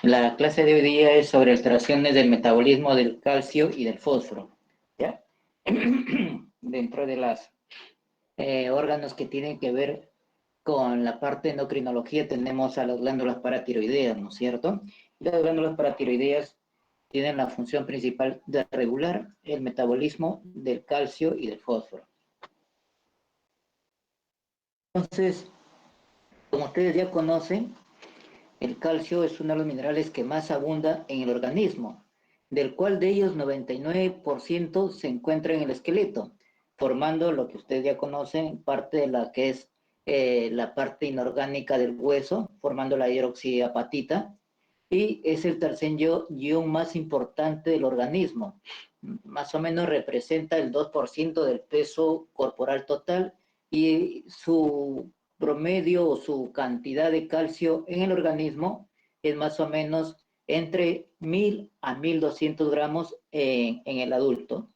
La clase de hoy día es sobre alteraciones del metabolismo del calcio y del fósforo, ¿ya? Dentro de los órganos que tienen que ver con la parte de endocrinología tenemos a las glándulas paratiroideas, ¿no es cierto? Las glándulas paratiroideas tienen la función principal de regular el metabolismo del calcio y del fósforo. Entonces, como ustedes ya conocen, el calcio es uno de los minerales que más abunda en el organismo, del cual de ellos 99% se encuentra en el esqueleto, formando lo que ustedes ya conocen, parte de la que es la parte inorgánica del hueso, formando la hidroxiapatita, y es el tercer ion más importante del organismo. Más o menos representa el 2% del peso corporal total y su promedio o su cantidad de calcio en el organismo es más o menos entre 1000 a 1200 gramos en el adulto,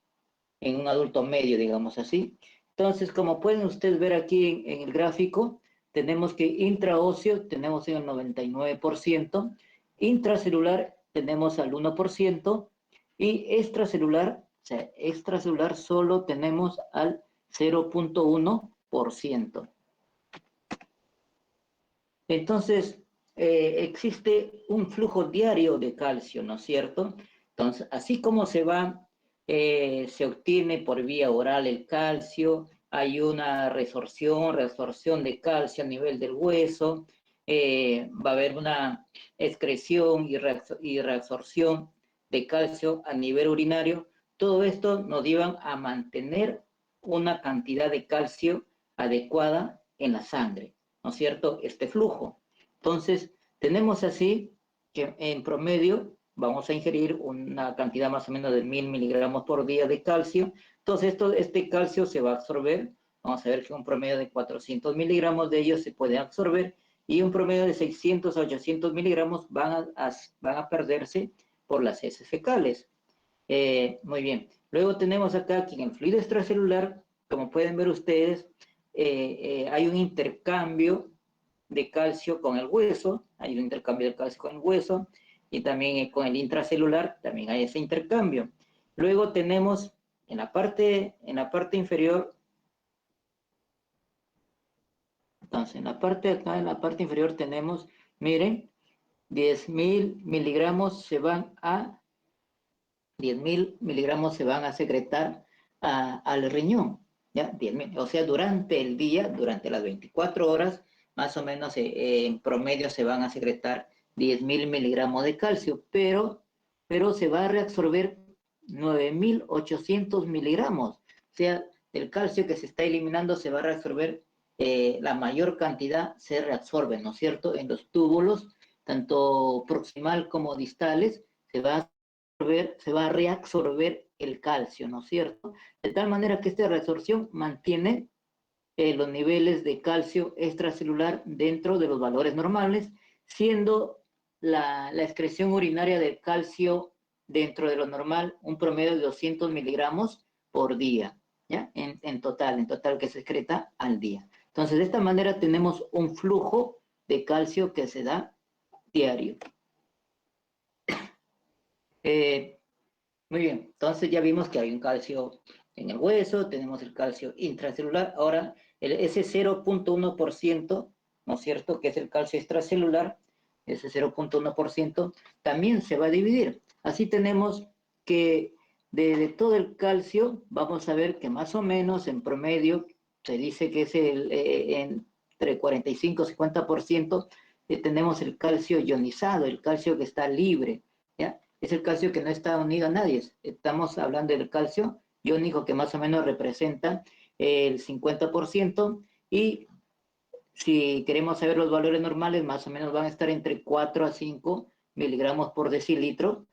en un adulto medio, digamos así. Entonces, como pueden ustedes ver aquí en el gráfico, tenemos que intraóseo tenemos en el 99%, intracelular tenemos al 1% y extracelular, o sea, extracelular solo tenemos al 0.1%. Entonces, existe un flujo diario de calcio, ¿no es cierto? Entonces, así como se obtiene por vía oral el calcio, hay una resorción de calcio a nivel del hueso, va a haber una excreción y reabsorción de calcio a nivel urinario. Todo esto nos lleva a mantener una cantidad de calcio adecuada en la sangre, ¿no es cierto?, este flujo. Entonces, tenemos así que en promedio vamos a ingerir una cantidad más o menos de 1000 miligramos por día de calcio. Entonces, este calcio se va a absorber. Vamos a ver que un promedio de 400 miligramos de ellos se puede absorber y un promedio de 600 a 800 miligramos van a perderse por las heces fecales. Muy bien. Luego tenemos acá que en el fluido extracelular, como pueden ver ustedes, hay un intercambio de calcio con el hueso, hay un intercambio de calcio con el hueso, y también con el intracelular también hay ese intercambio. Luego tenemos en la parte inferior, entonces en la parte acá, en la parte inferior tenemos, miren, 10.000 miligramos se van a 10.000 miligramos se van a secretar al riñón, ¿ya? 10.000, o sea, durante el día, durante las 24 horas, más o menos en promedio se van a secretar 10.000 miligramos de calcio, pero se va a reabsorber 9.800 miligramos, o sea, el calcio que se está eliminando se va a reabsorber, la mayor cantidad se reabsorbe, ¿no es cierto?, en los túbulos, tanto proximal como distales, se va a reabsorber el calcio, ¿no es cierto? De tal manera que esta reabsorción mantiene los niveles de calcio extracelular dentro de los valores normales, siendo la excreción urinaria de calcio dentro de lo normal un promedio de 200 miligramos por día, ¿ya? En total que se excreta al día. Entonces, de esta manera tenemos un flujo de calcio que se da diario. Muy bien, entonces ya vimos que hay un calcio en el hueso, tenemos el calcio intracelular, ahora ese 0.1%, ¿no es cierto?, que es el calcio extracelular, ese 0.1% también se va a dividir. Así tenemos que de todo el calcio, vamos a ver que más o menos en promedio se dice que es entre 45 y 50%, tenemos el calcio ionizado, el calcio que está libre, ¿ya? Es el calcio que no está unido a nadie. Estamos hablando del calcio iónico que más o menos representa el 50%, y si queremos saber los valores normales, más o menos van a estar entre 4 a 5 miligramos por decilitro,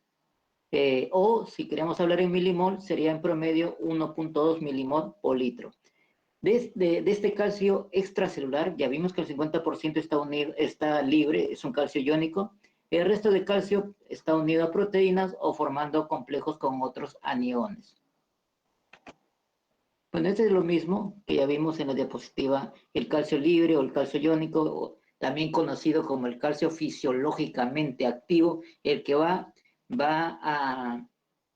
o si queremos hablar en milimol, sería en promedio 1.2 milimol por litro. De este calcio extracelular, ya vimos que el 50% está libre, es un calcio iónico. El resto de calcio está unido a proteínas o formando complejos con otros aniones. Bueno, este es lo mismo que ya vimos en la diapositiva, el calcio libre o el calcio iónico también conocido como el calcio fisiológicamente activo, el que va a,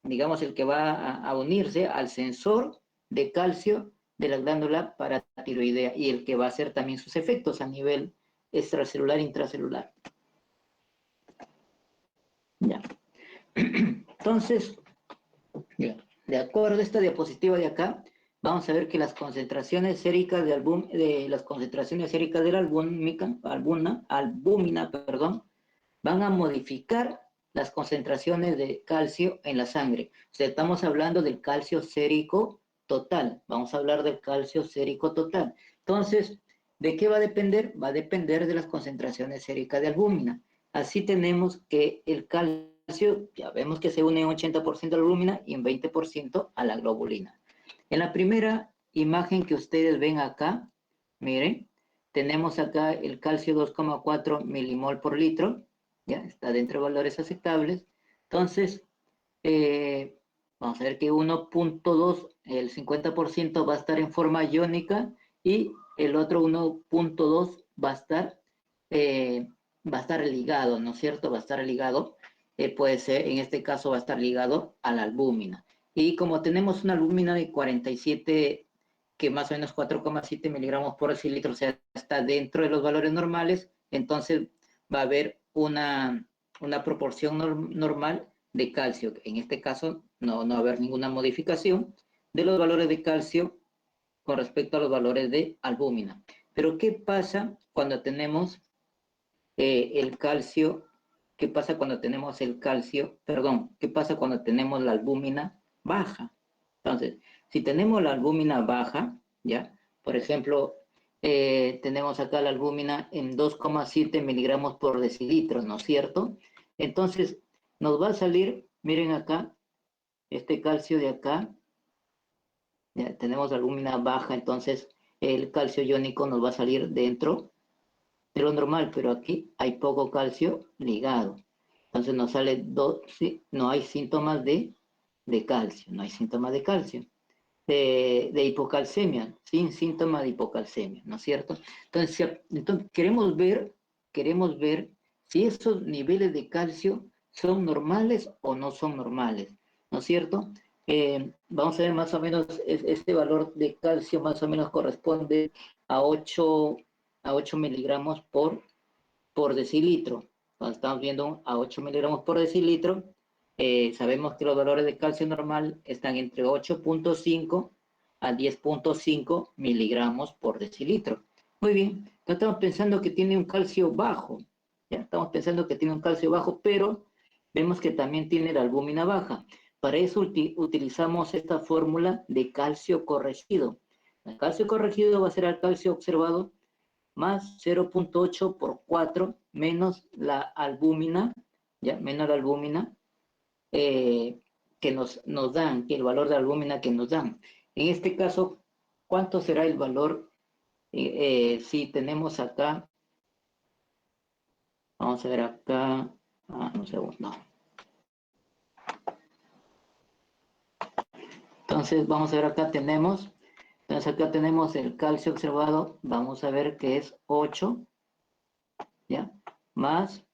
digamos, el que va a unirse al sensor de calcio de la glándula paratiroidea y el que va a hacer también sus efectos a nivel extracelular e intracelular. Ya. Entonces, ya, de acuerdo a esta diapositiva de acá, vamos a ver que las concentraciones séricas de la albúmina, perdón, van a modificar las concentraciones de calcio en la sangre. O sea, estamos hablando del calcio sérico total. Vamos a hablar del calcio sérico total. Entonces, ¿de qué va a depender? Va a depender de las concentraciones séricas de albúmina. Así tenemos que el calcio, ya vemos que se une en 80% a la albúmina y en 20% a la globulina. En la primera imagen que ustedes ven acá, miren, tenemos acá el calcio 2,4 milimol por litro, ya está dentro de valores aceptables. Entonces, vamos a ver que 1,2, el 50% va a estar en forma iónica y el otro 1,2 va a estar ligado, ¿no es cierto? Va a estar ligado, puede ser, en este caso va a estar ligado a la albúmina. Y como tenemos una albúmina de 47, que más o menos 4,7 miligramos por decilitro, o sea, está dentro de los valores normales, entonces va a haber una proporción normal de calcio. En este caso no va a haber ninguna modificación de los valores de calcio con respecto a los valores de albúmina. Pero ¿qué pasa cuando tenemos el calcio? ¿Qué pasa cuando tenemos el calcio? Perdón, ¿qué pasa cuando tenemos la albúmina baja? Entonces, si tenemos la albúmina baja, ¿ya? Por ejemplo, tenemos acá la albúmina en 2,7 miligramos por decilitro, ¿no es cierto? Entonces, nos va a salir, miren acá, este calcio de acá, ya tenemos albúmina baja, entonces el calcio iónico nos va a salir dentro de lo normal, pero aquí hay poco calcio ligado. Entonces nos sale sí, no hay síntomas de calcio, no hay síntomas de calcio. De hipocalcemia, sin síntomas de hipocalcemia, ¿no es cierto? Entonces queremos ver si esos niveles de calcio son normales o no son normales, ¿no es cierto? Vamos a ver más o menos, este valor de calcio más o menos corresponde a 8 miligramos por decilitro. Cuando estamos viendo a 8 miligramos por decilitro, sabemos que los valores de calcio normal están entre 8,5 a 10,5 miligramos por decilitro. Muy bien, entonces estamos pensando que tiene un calcio bajo, ¿ya? Estamos pensando que tiene un calcio bajo, pero vemos que también tiene la albúmina baja. Para eso utilizamos esta fórmula de calcio corregido. El calcio corregido va a ser el calcio observado más 0,8 por 4 menos la albúmina, ¿ya? Menos la albúmina, que nos dan, que el valor de albúmina que nos dan. En este caso, ¿cuánto será el valor si tenemos acá? Vamos a ver acá, un segundo. Entonces, vamos a ver acá tenemos, entonces acá tenemos el calcio observado, vamos a ver que es 8, ¿ya? Más,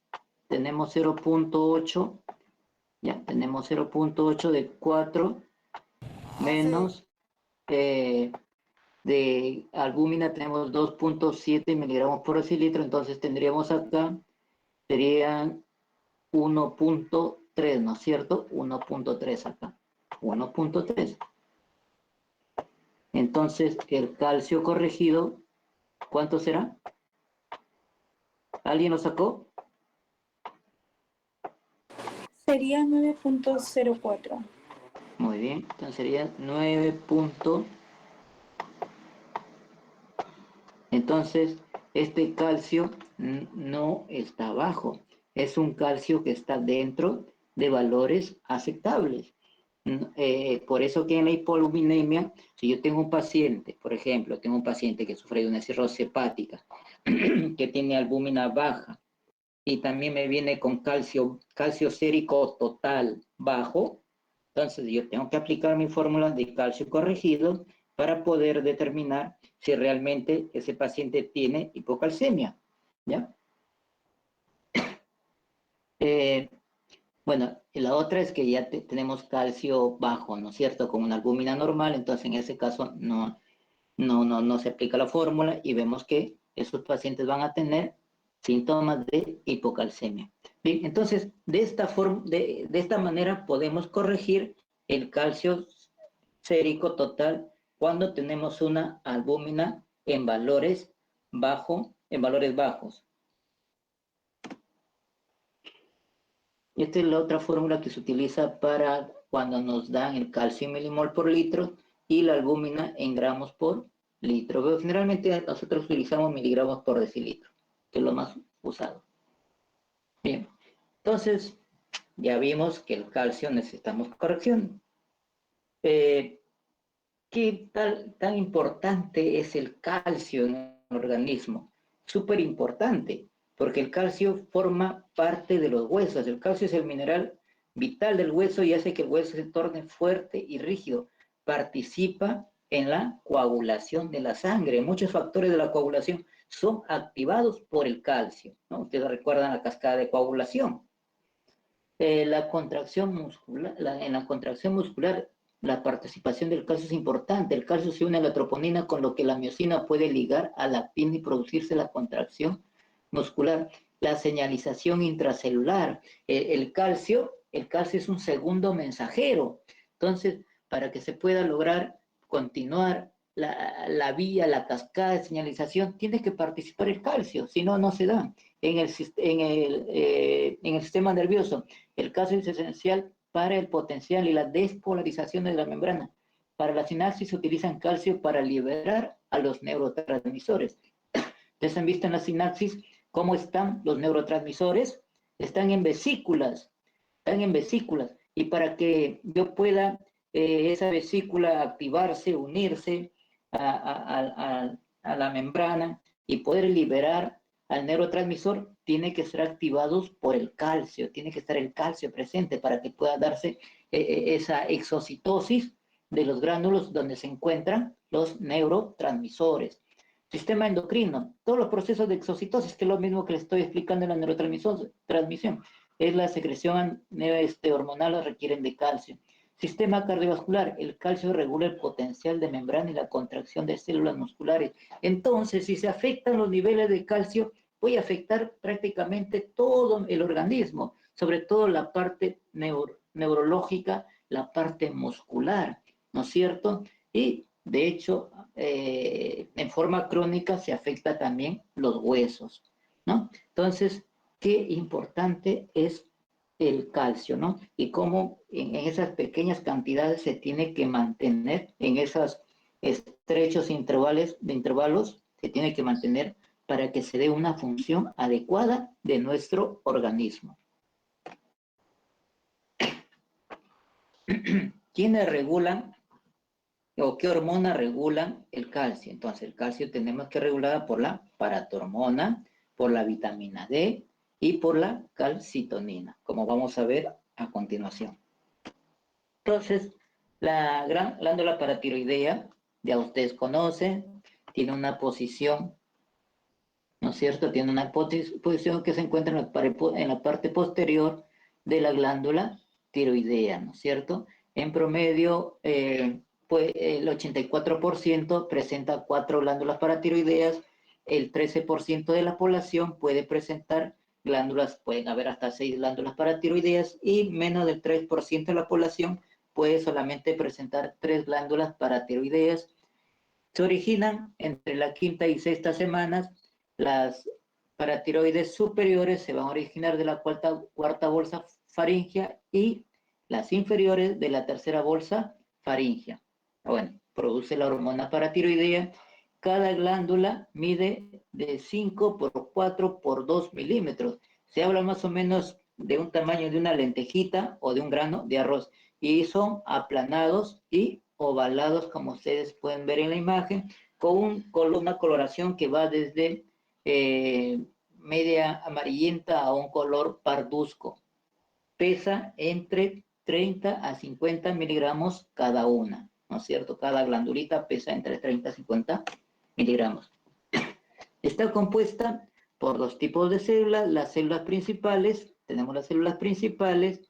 tenemos 0,8, ya, tenemos 0,8 de 4 menos de albúmina tenemos 2,7 miligramos por decilitro, entonces tendríamos acá, serían 1,3, ¿no es cierto? 1,3 acá, 1,3. Entonces, el calcio corregido, ¿cuánto será? ¿Alguien lo sacó? Sería 9,04. Muy bien, entonces sería 9. Entonces, este calcio no está bajo, es un calcio que está dentro de valores aceptables. Por eso que en la hipoaluminemia, si yo tengo un paciente, por ejemplo, tengo un paciente que sufre de una cirrosis hepática, que tiene albúmina baja, y también me viene con calcio sérico total bajo, entonces yo tengo que aplicar mi fórmula de calcio corregido para poder determinar si realmente ese paciente tiene hipocalcemia. ¿ya? Bueno, y la otra es que ya tenemos calcio bajo, ¿no es cierto? Con una albúmina normal, entonces en ese caso no se aplica la fórmula y vemos que esos pacientes van a tener síntomas de hipocalcemia. Bien, entonces, de esta manera podemos corregir el calcio sérico total cuando tenemos una albúmina en valores bajos. Esta es la otra fórmula que se utiliza para cuando nos dan el calcio en milimol por litro y la albúmina en gramos por litro. Pero generalmente nosotros utilizamos miligramos por decilitro, que es lo más usado. Bien, entonces ya vimos que el calcio necesitamos corrección. ¿Qué tan importante es el calcio en el organismo? Súper importante, porque el calcio forma parte de los huesos. El calcio es el mineral vital del hueso y hace que el hueso se torne fuerte y rígido. Participa en la coagulación de la sangre. Muchos factores de la coagulación son activados por el calcio, ¿no? Ustedes recuerdan la cascada de coagulación. En la contracción muscular, la participación del calcio es importante. El calcio se une a la troponina, con lo que la miosina puede ligar a la actina y producirse la contracción muscular. La señalización intracelular. El calcio es un segundo mensajero. Entonces, para que se pueda lograr continuar la vía, la cascada de señalización, tiene que participar el calcio, si no, no se da. En el sistema nervioso, el calcio es esencial para el potencial y la despolarización de la membrana. Para la sinapsis se utilizan calcio para liberar a los neurotransmisores. Ustedes han visto en la sinapsis cómo están los neurotransmisores. Están en vesículas. Y para que yo pueda esa vesícula activarse, unirse a la membrana y poder liberar al neurotransmisor, tiene que ser activados por el calcio, tiene que estar el calcio presente para que pueda darse esa exocitosis de los gránulos donde se encuentran los neurotransmisores. Sistema endocrino, todos los procesos de exocitosis, que es lo mismo que les estoy explicando en la neurotransmisión, es la secreción hormonal, requieren de calcio. Sistema cardiovascular, el calcio regula el potencial de membrana y la contracción de células musculares. Entonces, si se afectan los niveles de calcio, voy a afectar prácticamente todo el organismo, sobre todo la parte neurológica, la parte muscular, ¿no es cierto? Y, de hecho, en forma crónica se afecta también los huesos, ¿no? Entonces, qué importante es el calcio, ¿no? Y cómo en esas pequeñas cantidades se tiene que mantener, en esos estrechos intervalos, se tiene que mantener para que se dé una función adecuada de nuestro organismo. ¿Quiénes regulan o qué hormonas regulan el calcio? Entonces, el calcio tenemos que regular por la paratormona, por la vitamina D, y por la calcitonina, como vamos a ver a continuación. Entonces, la gran glándula paratiroidea, ya ustedes conocen, tiene una posición, ¿no es cierto? Tiene una posición que se encuentra en la parte posterior de la glándula tiroidea, ¿no es cierto? En promedio, pues el 84% presenta 4 glándulas paratiroideas, el 13% de la población puede presentar glándulas, pueden haber hasta 6 glándulas paratiroideas, y menos del 3% de la población puede solamente presentar 3 glándulas paratiroideas. Se originan entre la quinta y sexta semanas. Las paratiroides superiores se van a originar de la cuarta bolsa faríngea y las inferiores de la tercera bolsa faríngea. Bueno, produce la hormona paratiroidea. Cada glándula mide de 5 por 4 por 2 milímetros. Se habla más o menos de un tamaño de una lentejita o de un grano de arroz. Y son aplanados y ovalados, como ustedes pueden ver en la imagen, con una coloración que va desde media amarillenta a un color parduzco. Pesa entre 30 a 50 miligramos cada una, ¿no es cierto? Cada glandulita pesa entre 30 a 50 miligramos. Está compuesta por dos tipos de células. Las células principales, tenemos las células principales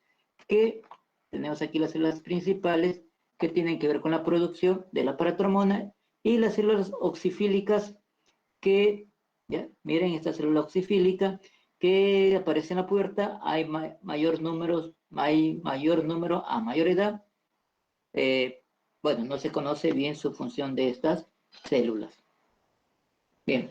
que, tenemos aquí las células principales que tienen que ver con la producción de la paratormona, y las células oxifílicas que, ya, miren esta célula oxifílica que aparece en la pubertad, hay mayor número a mayor edad. Bueno, no se conoce bien su función de estas células. Bien,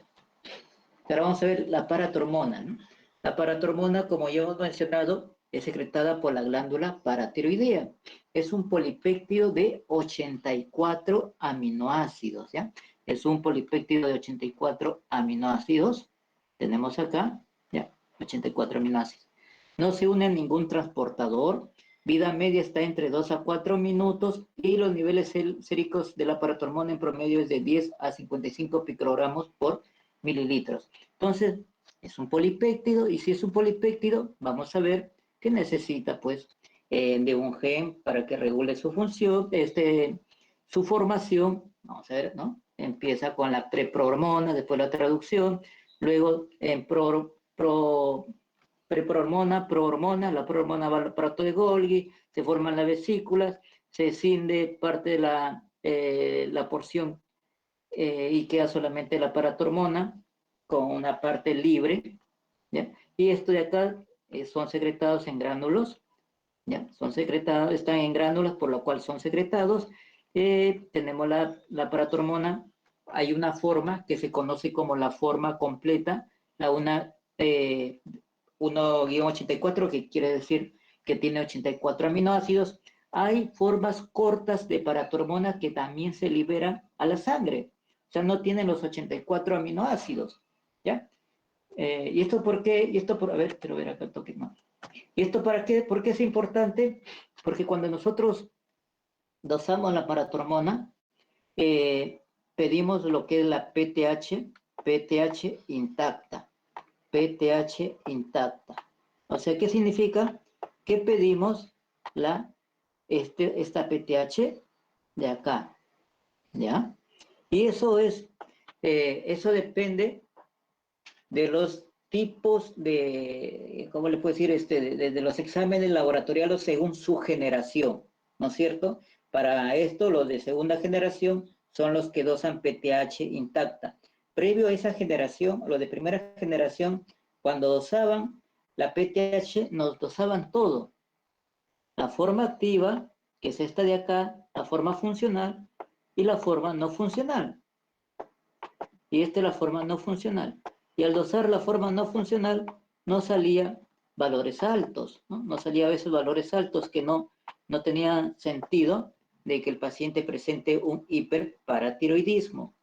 ahora vamos a ver la paratormona, ¿no? La paratormona, como ya hemos mencionado, es secretada por la glándula paratiroidea. Es un polipéptido de 84 aminoácidos, ¿ya? Es un polipéptido de 84 aminoácidos. Tenemos acá, ¿ya? 84 aminoácidos. No se une a ningún transportador. Vida media está entre 2 a 4 minutos y los niveles séricos de la paratormona en promedio es de 10 a 55 picogramos por mililitros. Entonces, es un polipéptido, y si es un polipéptido, vamos a ver que necesita, pues, de un gen para que regule su función, su formación. Vamos a ver, ¿no? Empieza con la preprohormona, después la traducción, luego en preprohormona, prohormona, la prohormona va al aparato de Golgi, se forman las vesículas, se escinde parte de la porción y queda solamente la paratormona con una parte libre, ¿ya? Y esto de acá son secretados en gránulos, ¿ya? Son secretados, están en gránulos, por lo cual son secretados. Tenemos la paratormona, hay una forma que se conoce como la forma completa, la 1-84, que quiere decir que tiene 84 aminoácidos. Hay formas cortas de paratormona que también se liberan a la sangre, o sea, no tienen los 84 aminoácidos, ¿ya? ¿Y esto por qué? A ver, quiero ver acá el toque más. ¿Y esto para qué? ¿Por qué es importante? Porque cuando nosotros dosamos la paratormona, pedimos lo que es la PTH intacta. PTH intacta. O sea, ¿qué significa? Que pedimos esta PTH de acá, ¿ya? Y eso depende de los tipos de, ¿cómo le puedo decir? De los exámenes laboratoriales según su generación, ¿no es cierto? Para esto, los de segunda generación son los que dosan PTH intacta. Previo a esa generación, los de primera generación, cuando dosaban la PTH, nos dosaban todo. La forma activa, que es esta de acá, la forma funcional y la forma no funcional. Y esta es la forma no funcional. Y al dosar la forma no funcional, no salía valores altos, ¿no? No salía a veces valores altos que no tenía sentido de que el paciente presente un hiperparatiroidismo,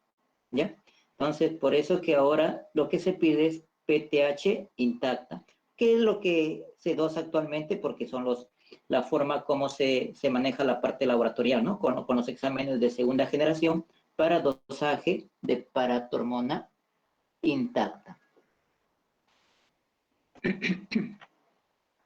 ¿ya? Entonces, por eso que ahora lo que se pide es PTH intacta, que es lo que se dosa actualmente, porque son la forma como se maneja la parte laboratorial, ¿no? Con los exámenes de segunda generación para dosaje de paratormona intacta.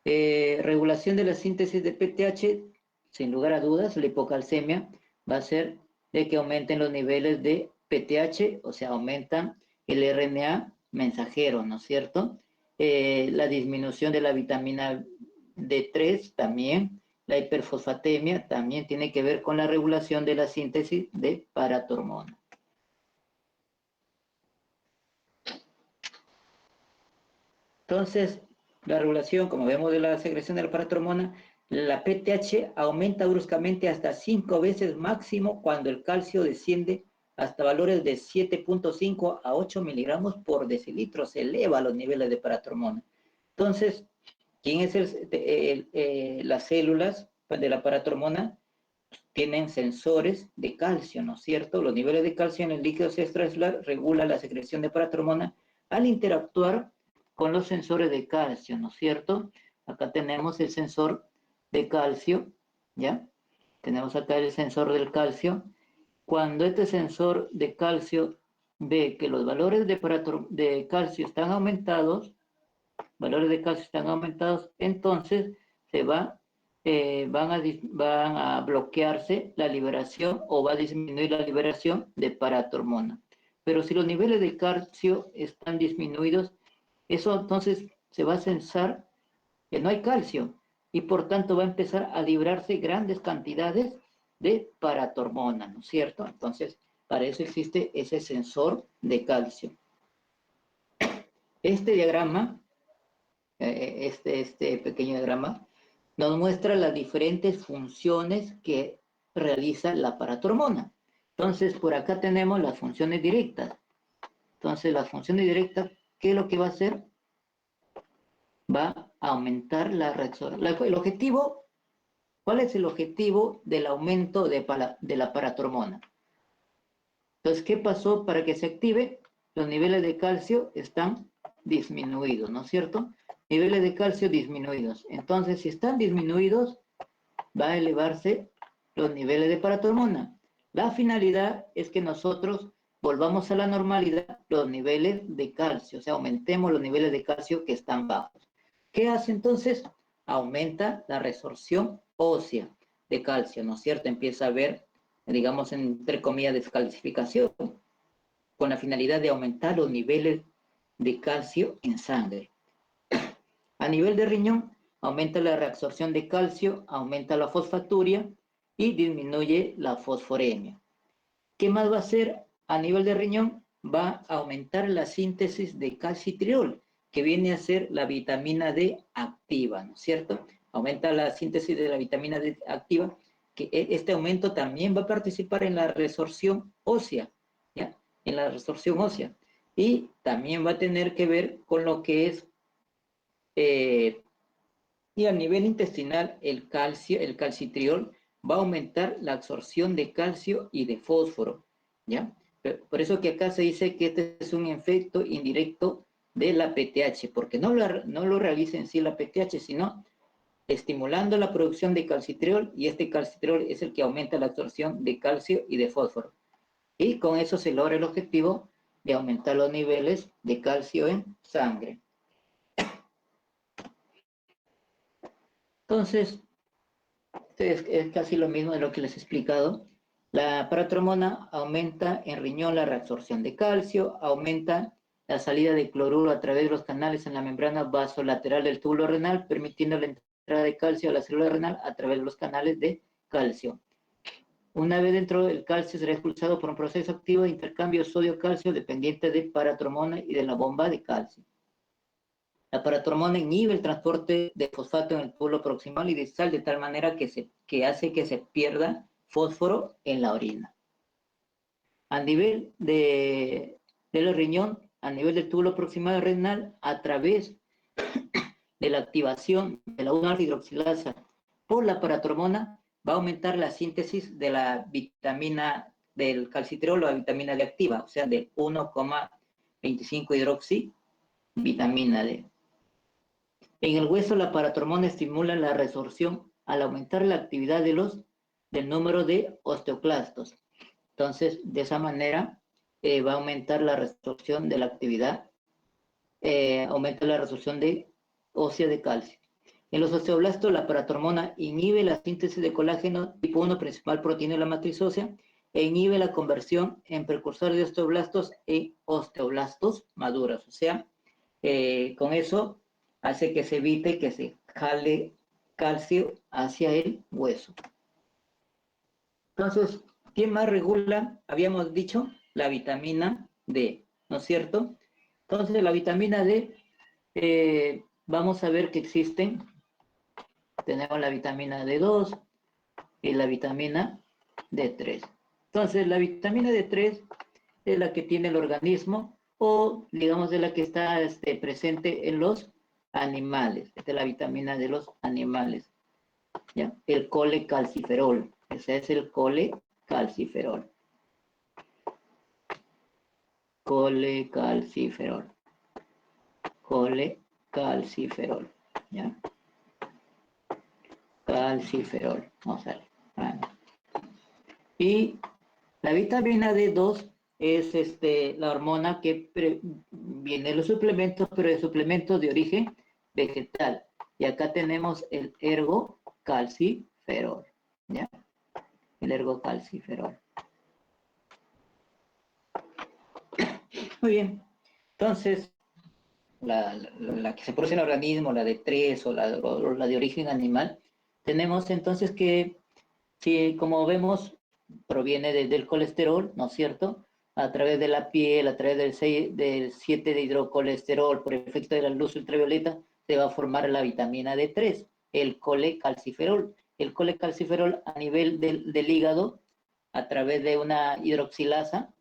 Regulación de la síntesis de PTH, sin lugar a dudas, la hipocalcemia va a ser de que aumenten los niveles de PTH, o sea, aumentan el RNA mensajero, ¿no es cierto? La disminución de la vitamina D3 también, la hiperfosfatemia también tiene que ver con la regulación de la síntesis de paratormona. Entonces, la regulación, como vemos, de la secreción de la paratormona, la PTH aumenta bruscamente hasta 5 veces máximo cuando el calcio desciende hasta valores de 7.5 a 8 miligramos por decilitro. Se eleva los niveles de paratormona. Entonces, ¿quién es las células de la paratormona? Tienen sensores de calcio, ¿no es cierto? Los niveles de calcio en el líquido extracelular regulan la secreción de paratormona al interactuar con los sensores de calcio, ¿no es cierto? Acá tenemos el sensor de calcio, ¿ya? Tenemos acá el sensor del calcio. Cuando este sensor de calcio ve que los valores de calcio están aumentados, entonces van a bloquearse la liberación, o va a disminuir la liberación de paratormona. Pero si los niveles de calcio están disminuidos, Eso entonces se va a censar que no hay calcio y por tanto va a empezar a librarse grandes cantidades de paratormona, ¿no es cierto? Entonces, para eso existe ese sensor de calcio. Este diagrama, este pequeño diagrama, nos muestra las diferentes funciones que realiza la paratormona. Entonces, por acá tenemos las funciones directas. Entonces, las funciones directas, ¿qué es lo que va a hacer? Va a aumentar la reacción. El objetivo, ¿cuál es el objetivo del aumento de la paratormona? Entonces, ¿qué pasó para que se active? Los niveles de calcio están disminuidos, ¿no es cierto? Niveles de calcio disminuidos. Entonces, si están disminuidos, va a elevarse los niveles de paratormona. La finalidad es que nosotros volvamos a la normalidad los niveles de calcio, o sea, aumentemos los niveles de calcio que están bajos. ¿Qué hace entonces? Aumenta la resorción ósea de calcio, ¿no es cierto? Empieza a haber, digamos, entre comillas, descalcificación, con la finalidad de aumentar los niveles de calcio en sangre. A nivel de riñón, aumenta la reabsorción de calcio, aumenta la fosfaturia y disminuye la fosforemia. ¿Qué más va a hacer a nivel de riñón? Va a aumentar la síntesis de calcitriol, que viene a ser la vitamina D activa, ¿no es cierto? Aumenta la síntesis de la vitamina D activa, que este aumento también va a participar en la resorción ósea, ¿ya? En la resorción ósea. Y también va a tener que ver con lo que es y a nivel intestinal, el calcitriol, va a aumentar la absorción de calcio y de fósforo, ¿ya? Por eso que acá se dice que este es un efecto indirecto de la PTH, porque no lo realiza en sí la PTH, sino estimulando la producción de calcitriol, y este calcitriol es el que aumenta la absorción de calcio y de fósforo. Y con eso se logra el objetivo de aumentar los niveles de calcio en sangre. Entonces, es casi lo mismo de lo que les he explicado. La paratormona aumenta en riñón la reabsorción de calcio, aumenta la salida de cloruro a través de los canales en la membrana vasolateral del túbulo renal, permitiendo la entrada de calcio a la célula renal a través de los canales de calcio. Una vez dentro, el calcio será expulsado por un proceso activo de intercambio sodio-calcio dependiente de paratormona y de la bomba de calcio. La paratormona inhibe el transporte de fosfato en el túbulo proximal y distal de tal manera que hace que se pierda fósforo en la orina. A nivel del riñón, a nivel del túbulo proximal renal, a través de la activación de la 1-alfa-hidroxilasa por la paratormona, va a aumentar la síntesis de la vitamina del calcitriol o la vitamina D activa, o sea, de 1,25 hidroxi vitamina D. En el hueso, la paratormona estimula la resorción al aumentar la actividad del número de osteoclastos. Entonces, de esa manera, va a aumentar la resorción de la actividad, aumenta la resorción de ósea de calcio. En los osteoblastos, la paratormona inhibe la síntesis de colágeno tipo 1, principal proteína de la matriz ósea, e inhibe la conversión en precursores de osteoblastos en osteoblastos maduros. O sea, con eso hace que se evite que se jale calcio hacia el hueso. Entonces, ¿quién más regula? Habíamos dicho la vitamina D, ¿no es cierto? Entonces, la vitamina D, vamos a ver que existen. Tenemos la vitamina D2 y la vitamina D3. Entonces, la vitamina D3 es la que tiene el organismo o, digamos, de la que está presente en los animales. Esta es la vitamina de los animales. ¿Ya? El colecalciferol. Ese es el colecalciferol. Colecalciferol. Colecalciferol. ¿Ya? Calciferol. Vamos a ver. Bueno. Y la vitamina D2 es la hormona que viene de los suplementos, pero de suplementos de origen vegetal. Y acá tenemos el ergocalciferol, ¿ya? El ergocalciferol. Muy bien. Entonces, la que se produce en el organismo, la de 3 o la de origen animal, tenemos entonces que, si como vemos, proviene del colesterol, ¿no es cierto? A través de la piel, a través del 7 de hidrocolesterol, por efecto de la luz ultravioleta, se va a formar la vitamina D3, el colecalciferol. El colecalciferol a nivel del hígado, a través de una hidroxilasa,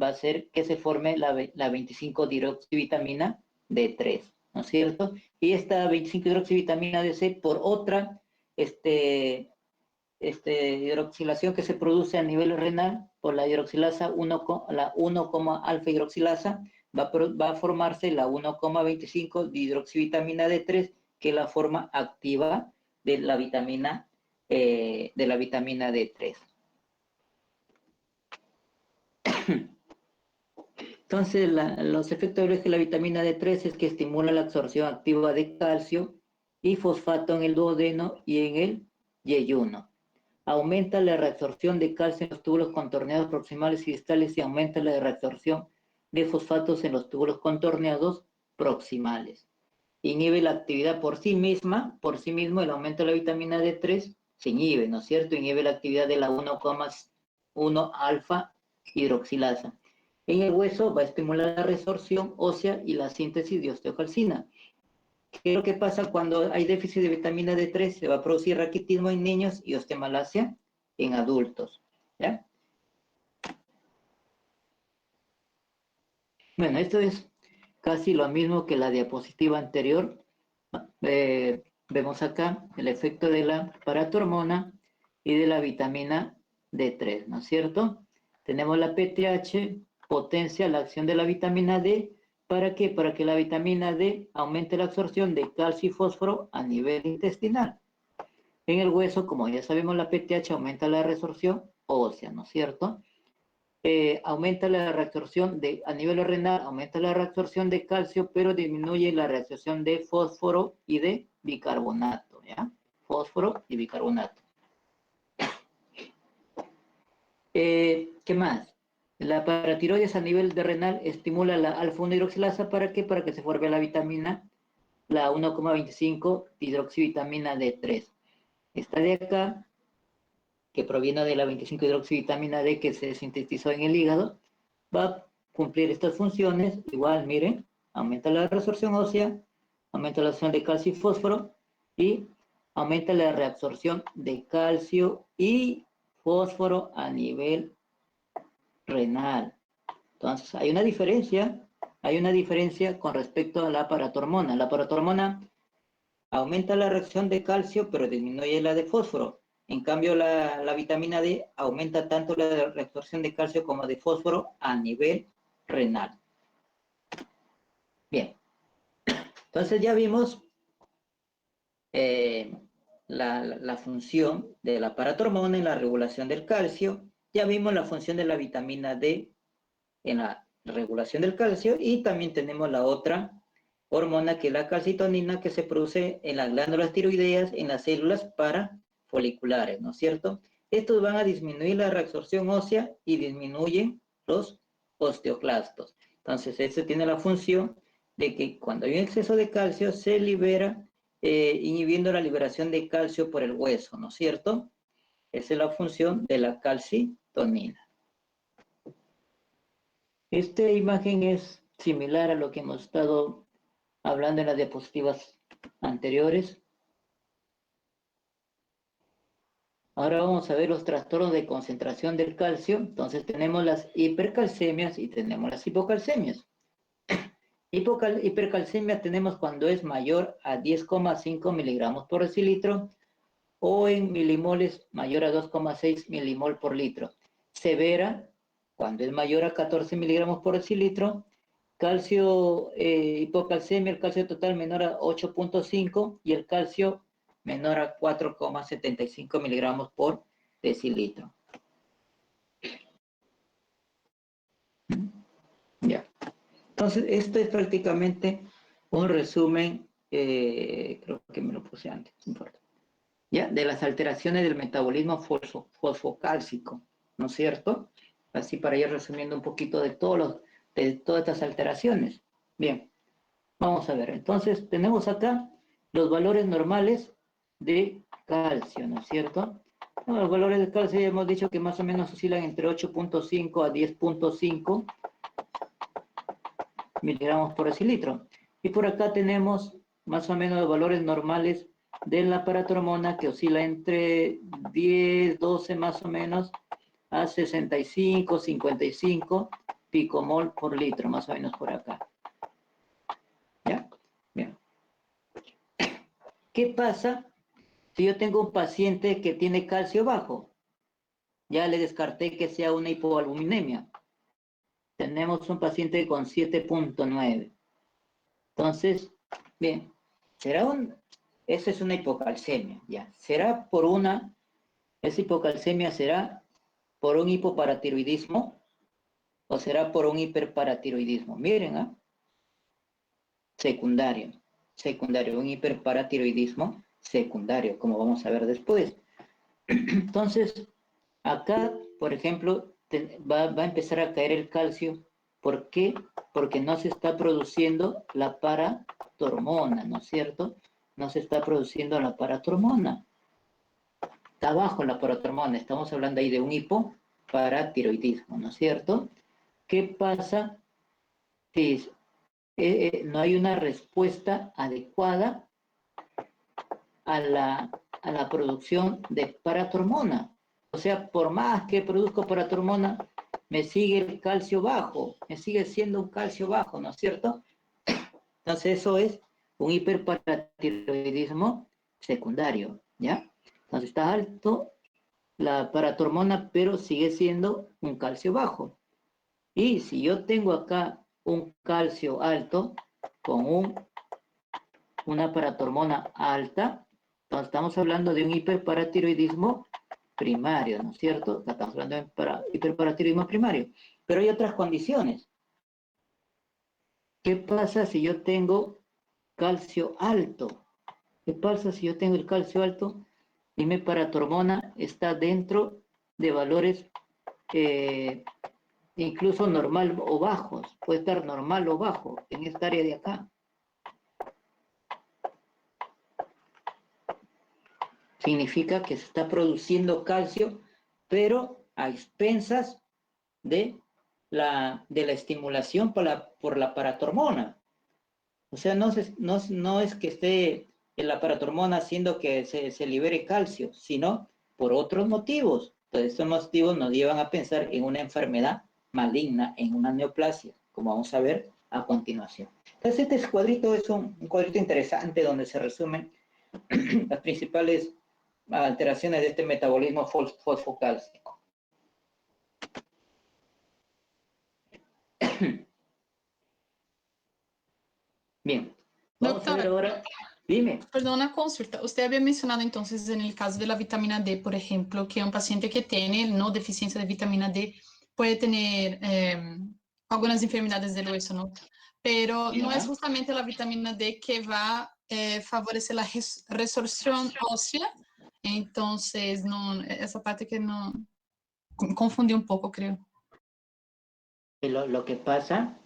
va a hacer que se forme la 25-hidroxivitamina D3, ¿no es cierto? Y esta 25-hidroxivitamina D6 por otra hidroxilación que se produce a nivel renal por la hidroxilasa 1,alfa hidroxilasa, va a formarse la 1,25 dihidroxivitamina D3, que es la forma activa de la vitamina D3. Entonces, los efectos de la vitamina D3 es que estimula la absorción activa de calcio y fosfato en el duodeno y en el yeyuno. Aumenta la reabsorción de calcio en los túbulos contorneados proximales y distales y aumenta la reabsorción de fosfatos en los túbulos contorneados proximales. Inhibe la actividad por sí mismo el aumento de la vitamina D3 se inhibe, ¿no es cierto? Inhibe la actividad de la 1,1 alfa hidroxilasa. En el hueso va a estimular la resorción ósea y la síntesis de osteocalcina. ¿Qué es lo que pasa cuando hay déficit de vitamina D3? Se va a producir raquitismo en niños y osteomalacia en adultos, ¿ya? Bueno, esto es casi lo mismo que la diapositiva anterior. Vemos acá el efecto de la paratormona y de la vitamina D3, ¿no es cierto? Tenemos la PTH, potencia la acción de la vitamina D. ¿Para qué? Para que la vitamina D aumente la absorción de calcio y fósforo a nivel intestinal. En el hueso, como ya sabemos, la PTH aumenta la resorción ósea, ¿no es cierto? Aumenta la reabsorción a nivel renal, aumenta la reabsorción de calcio, pero disminuye la reabsorción de fósforo y de bicarbonato, ¿ya? Fósforo y bicarbonato. ¿Qué más? La paratiroides a nivel de renal estimula la alfa-1 hidroxilasa, ¿para qué? Para que se forme la vitamina, la 1,25 hidroxivitamina D3. Esta de acá, que proviene de la 25 hidroxivitamina D que se sintetizó en el hígado, va a cumplir estas funciones. Igual, miren, aumenta la resorción ósea, aumenta la absorción de calcio y fósforo y aumenta la reabsorción de calcio y fósforo a nivel renal. Entonces, hay una diferencia con respecto a la paratormona. La paratormona aumenta la reacción de calcio, pero disminuye la de fósforo. En cambio, la vitamina D aumenta tanto la reabsorción de calcio como de fósforo a nivel renal. Bien, entonces ya vimos la función de la paratormona en la regulación del calcio, ya vimos la función de la vitamina D en la regulación del calcio y también tenemos la otra hormona que es la calcitonina que se produce en las glándulas tiroideas en las células parafoliculares, ¿no es cierto? Estos van a disminuir la reabsorción ósea y disminuyen los osteoclastos. Entonces, esto tiene la función de que cuando hay un exceso de calcio se libera, inhibiendo la liberación de calcio por el hueso, ¿no es cierto? Esa es la función de la calcitonina. Esta imagen es similar a lo que hemos estado hablando en las diapositivas anteriores. Ahora vamos a ver los trastornos de concentración del calcio. Entonces tenemos las hipercalcemias y tenemos las hipocalcemias. Hipercalcemia tenemos cuando es mayor a 10,5 miligramos por decilitro o en milimoles mayor a 2,6 milimol por litro. Severa, cuando es mayor a 14 miligramos por decilitro. Calcio, hipocalcemia, el calcio total menor a 8,5 y el calcio menor a 4,75 miligramos por decilitro. Ya. Entonces, esto es prácticamente un resumen, creo que me lo puse antes, no importa, ¿ya? De las alteraciones del metabolismo fosfocálcico, ¿no es cierto? Así para ir resumiendo un poquito de todas estas alteraciones. Bien, Vamos a ver, entonces tenemos acá los valores normales de calcio, ¿no es cierto? Bueno, los valores de calcio ya hemos dicho que más o menos oscilan entre 8.5 a 10.5 miligramos por decilitro. Y por acá tenemos más o menos los valores normales de la paratormona que oscila entre 10, 12 más o menos a 65, 55 picomol por litro, más o menos por acá. ¿Ya? Bien. ¿Qué pasa si yo tengo un paciente que tiene calcio bajo? Ya le descarté que sea una hipoalbuminemia. Tenemos un paciente con 7.9. Entonces, bien, esa es una hipocalcemia, ya. Esa hipocalcemia será por un hipoparatiroidismo o será por un hiperparatiroidismo. Miren, ¿ah? Secundario, un hiperparatiroidismo secundario, como vamos a ver después. Entonces, acá, por ejemplo, va a empezar a caer el calcio. ¿Por qué? Porque no se está produciendo la paratormona, ¿no es cierto? No se está produciendo la paratormona. Está bajo la paratormona. Estamos hablando ahí de un hipoparatiroidismo, ¿no es cierto? ¿Qué pasa si no hay una respuesta adecuada a la producción de paratormona? O sea, por más que produzco paratormona, me sigue el calcio bajo, me sigue siendo un calcio bajo, ¿no es cierto? Entonces eso es un hiperparatiroidismo secundario, ¿ya? Entonces está alto la paratormona, pero sigue siendo un calcio bajo. Y si yo tengo acá un calcio alto con una paratormona alta, entonces estamos hablando de un hiperparatiroidismo primario, ¿no es cierto? Estamos hablando de hiperparatiroidismo primario. Pero hay otras condiciones. ¿Qué pasa si yo tengo calcio alto? ¿Qué pasa si yo tengo el calcio alto y mi paratormona está dentro de valores incluso normal o bajos? Puede estar normal o bajo en esta área de acá. Significa que se está produciendo calcio, pero a expensas de la estimulación por la paratormona. O sea, no es que esté la paratormona haciendo que se libere calcio, sino por otros motivos. Entonces, estos motivos nos llevan a pensar en una enfermedad maligna, en una neoplasia, como vamos a ver a continuación. Entonces, este cuadrito es un cuadrito interesante donde se resumen las principales alteraciones de este metabolismo fosfocálcico. Bien, vamos a ver Doctora, ahora. Dime. perdón, una consulta. Usted había mencionado entonces en el caso de la vitamina D, por ejemplo, que un paciente que tiene no deficiencia de vitamina D puede tener algunas enfermedades del hueso, ¿no? Pero no es Ya. justamente la vitamina D que va a favorecer la resorción ósea. Entonces, no, esa parte que no confundió un poco, creo. Lo que pasa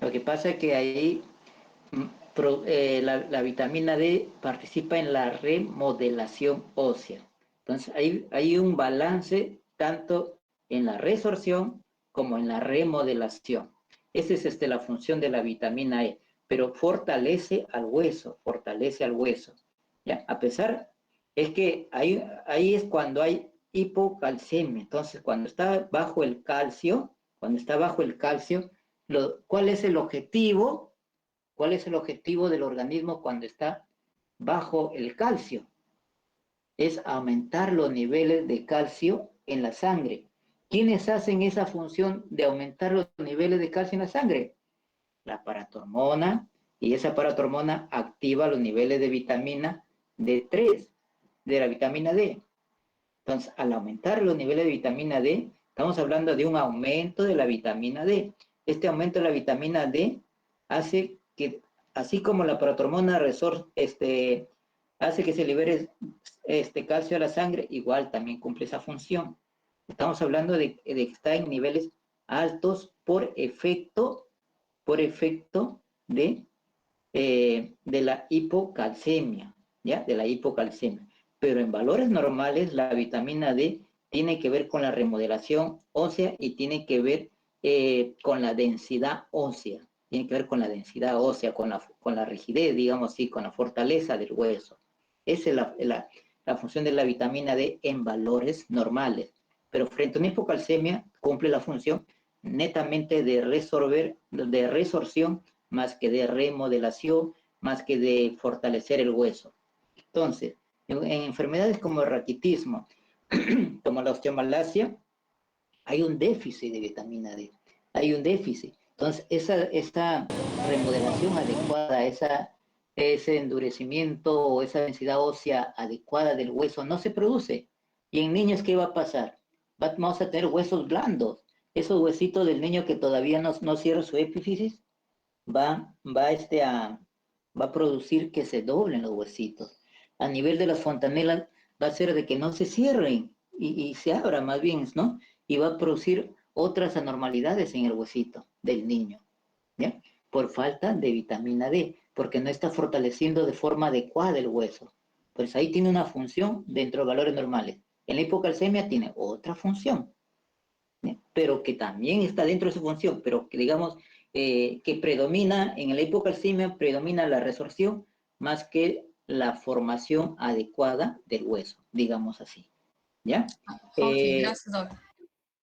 es que ahí la vitamina D participa en la remodelación ósea. Entonces, hay un balance tanto en la resorción como en la remodelación. Esa es la función de la vitamina E, pero fortalece al hueso, ¿ya? A pesar, es que ahí es cuando hay hipocalcemia. Entonces, cuando está bajo el calcio, ¿cuál es el objetivo? ¿Cuál es el objetivo del organismo cuando está bajo el calcio? Es aumentar los niveles de calcio en la sangre. ¿Quiénes hacen esa función de aumentar los niveles de calcio en la sangre? La paratormona, y esa paratormona activa los niveles de vitamina D3, de la vitamina D. Entonces, al aumentar los niveles de vitamina D, estamos hablando de un aumento de la vitamina D. Este aumento de la vitamina D hace que, así como la paratormona hace que se libere calcio a la sangre, igual también cumple esa función. Estamos hablando de que está en niveles altos por efecto de de la hipocalcemia, ¿ya? De la hipocalcemia. Pero en valores normales, la vitamina D tiene que ver con la remodelación ósea y tiene que ver con la densidad ósea. Tiene que ver con la densidad ósea, con la rigidez, digamos así, con la fortaleza del hueso. Esa es la función de la vitamina D en valores normales. Pero frente a una hipocalcemia, cumple la función netamente de resorción, más que de remodelación, más que de fortalecer el hueso. Entonces, en enfermedades como el raquitismo, como la osteomalacia, hay un déficit de vitamina D. Hay un déficit. Entonces, esta remodelación adecuada, ese endurecimiento o esa densidad ósea adecuada del hueso no se produce. ¿Y en niños qué va a pasar? Vamos a tener huesos blandos. Esos huesitos del niño que todavía no cierra su epífisis, va a producir que se doblen los huesitos. A nivel de las fontanelas va a ser de que no se cierren y se abran más bien, ¿no? Y va a producir otras anormalidades en el huesito del niño, ¿ya? Por falta de vitamina D, porque no está fortaleciendo de forma adecuada el hueso. Pues ahí tiene una función dentro de valores normales. En la hipocalcemia tiene otra función, ¿ya? Pero que también está dentro de su función, pero que digamos que predomina, en la hipocalcemia predomina la resorción más que la formación adecuada del hueso, digamos así, ¿ya? Ok, gracias, doctor.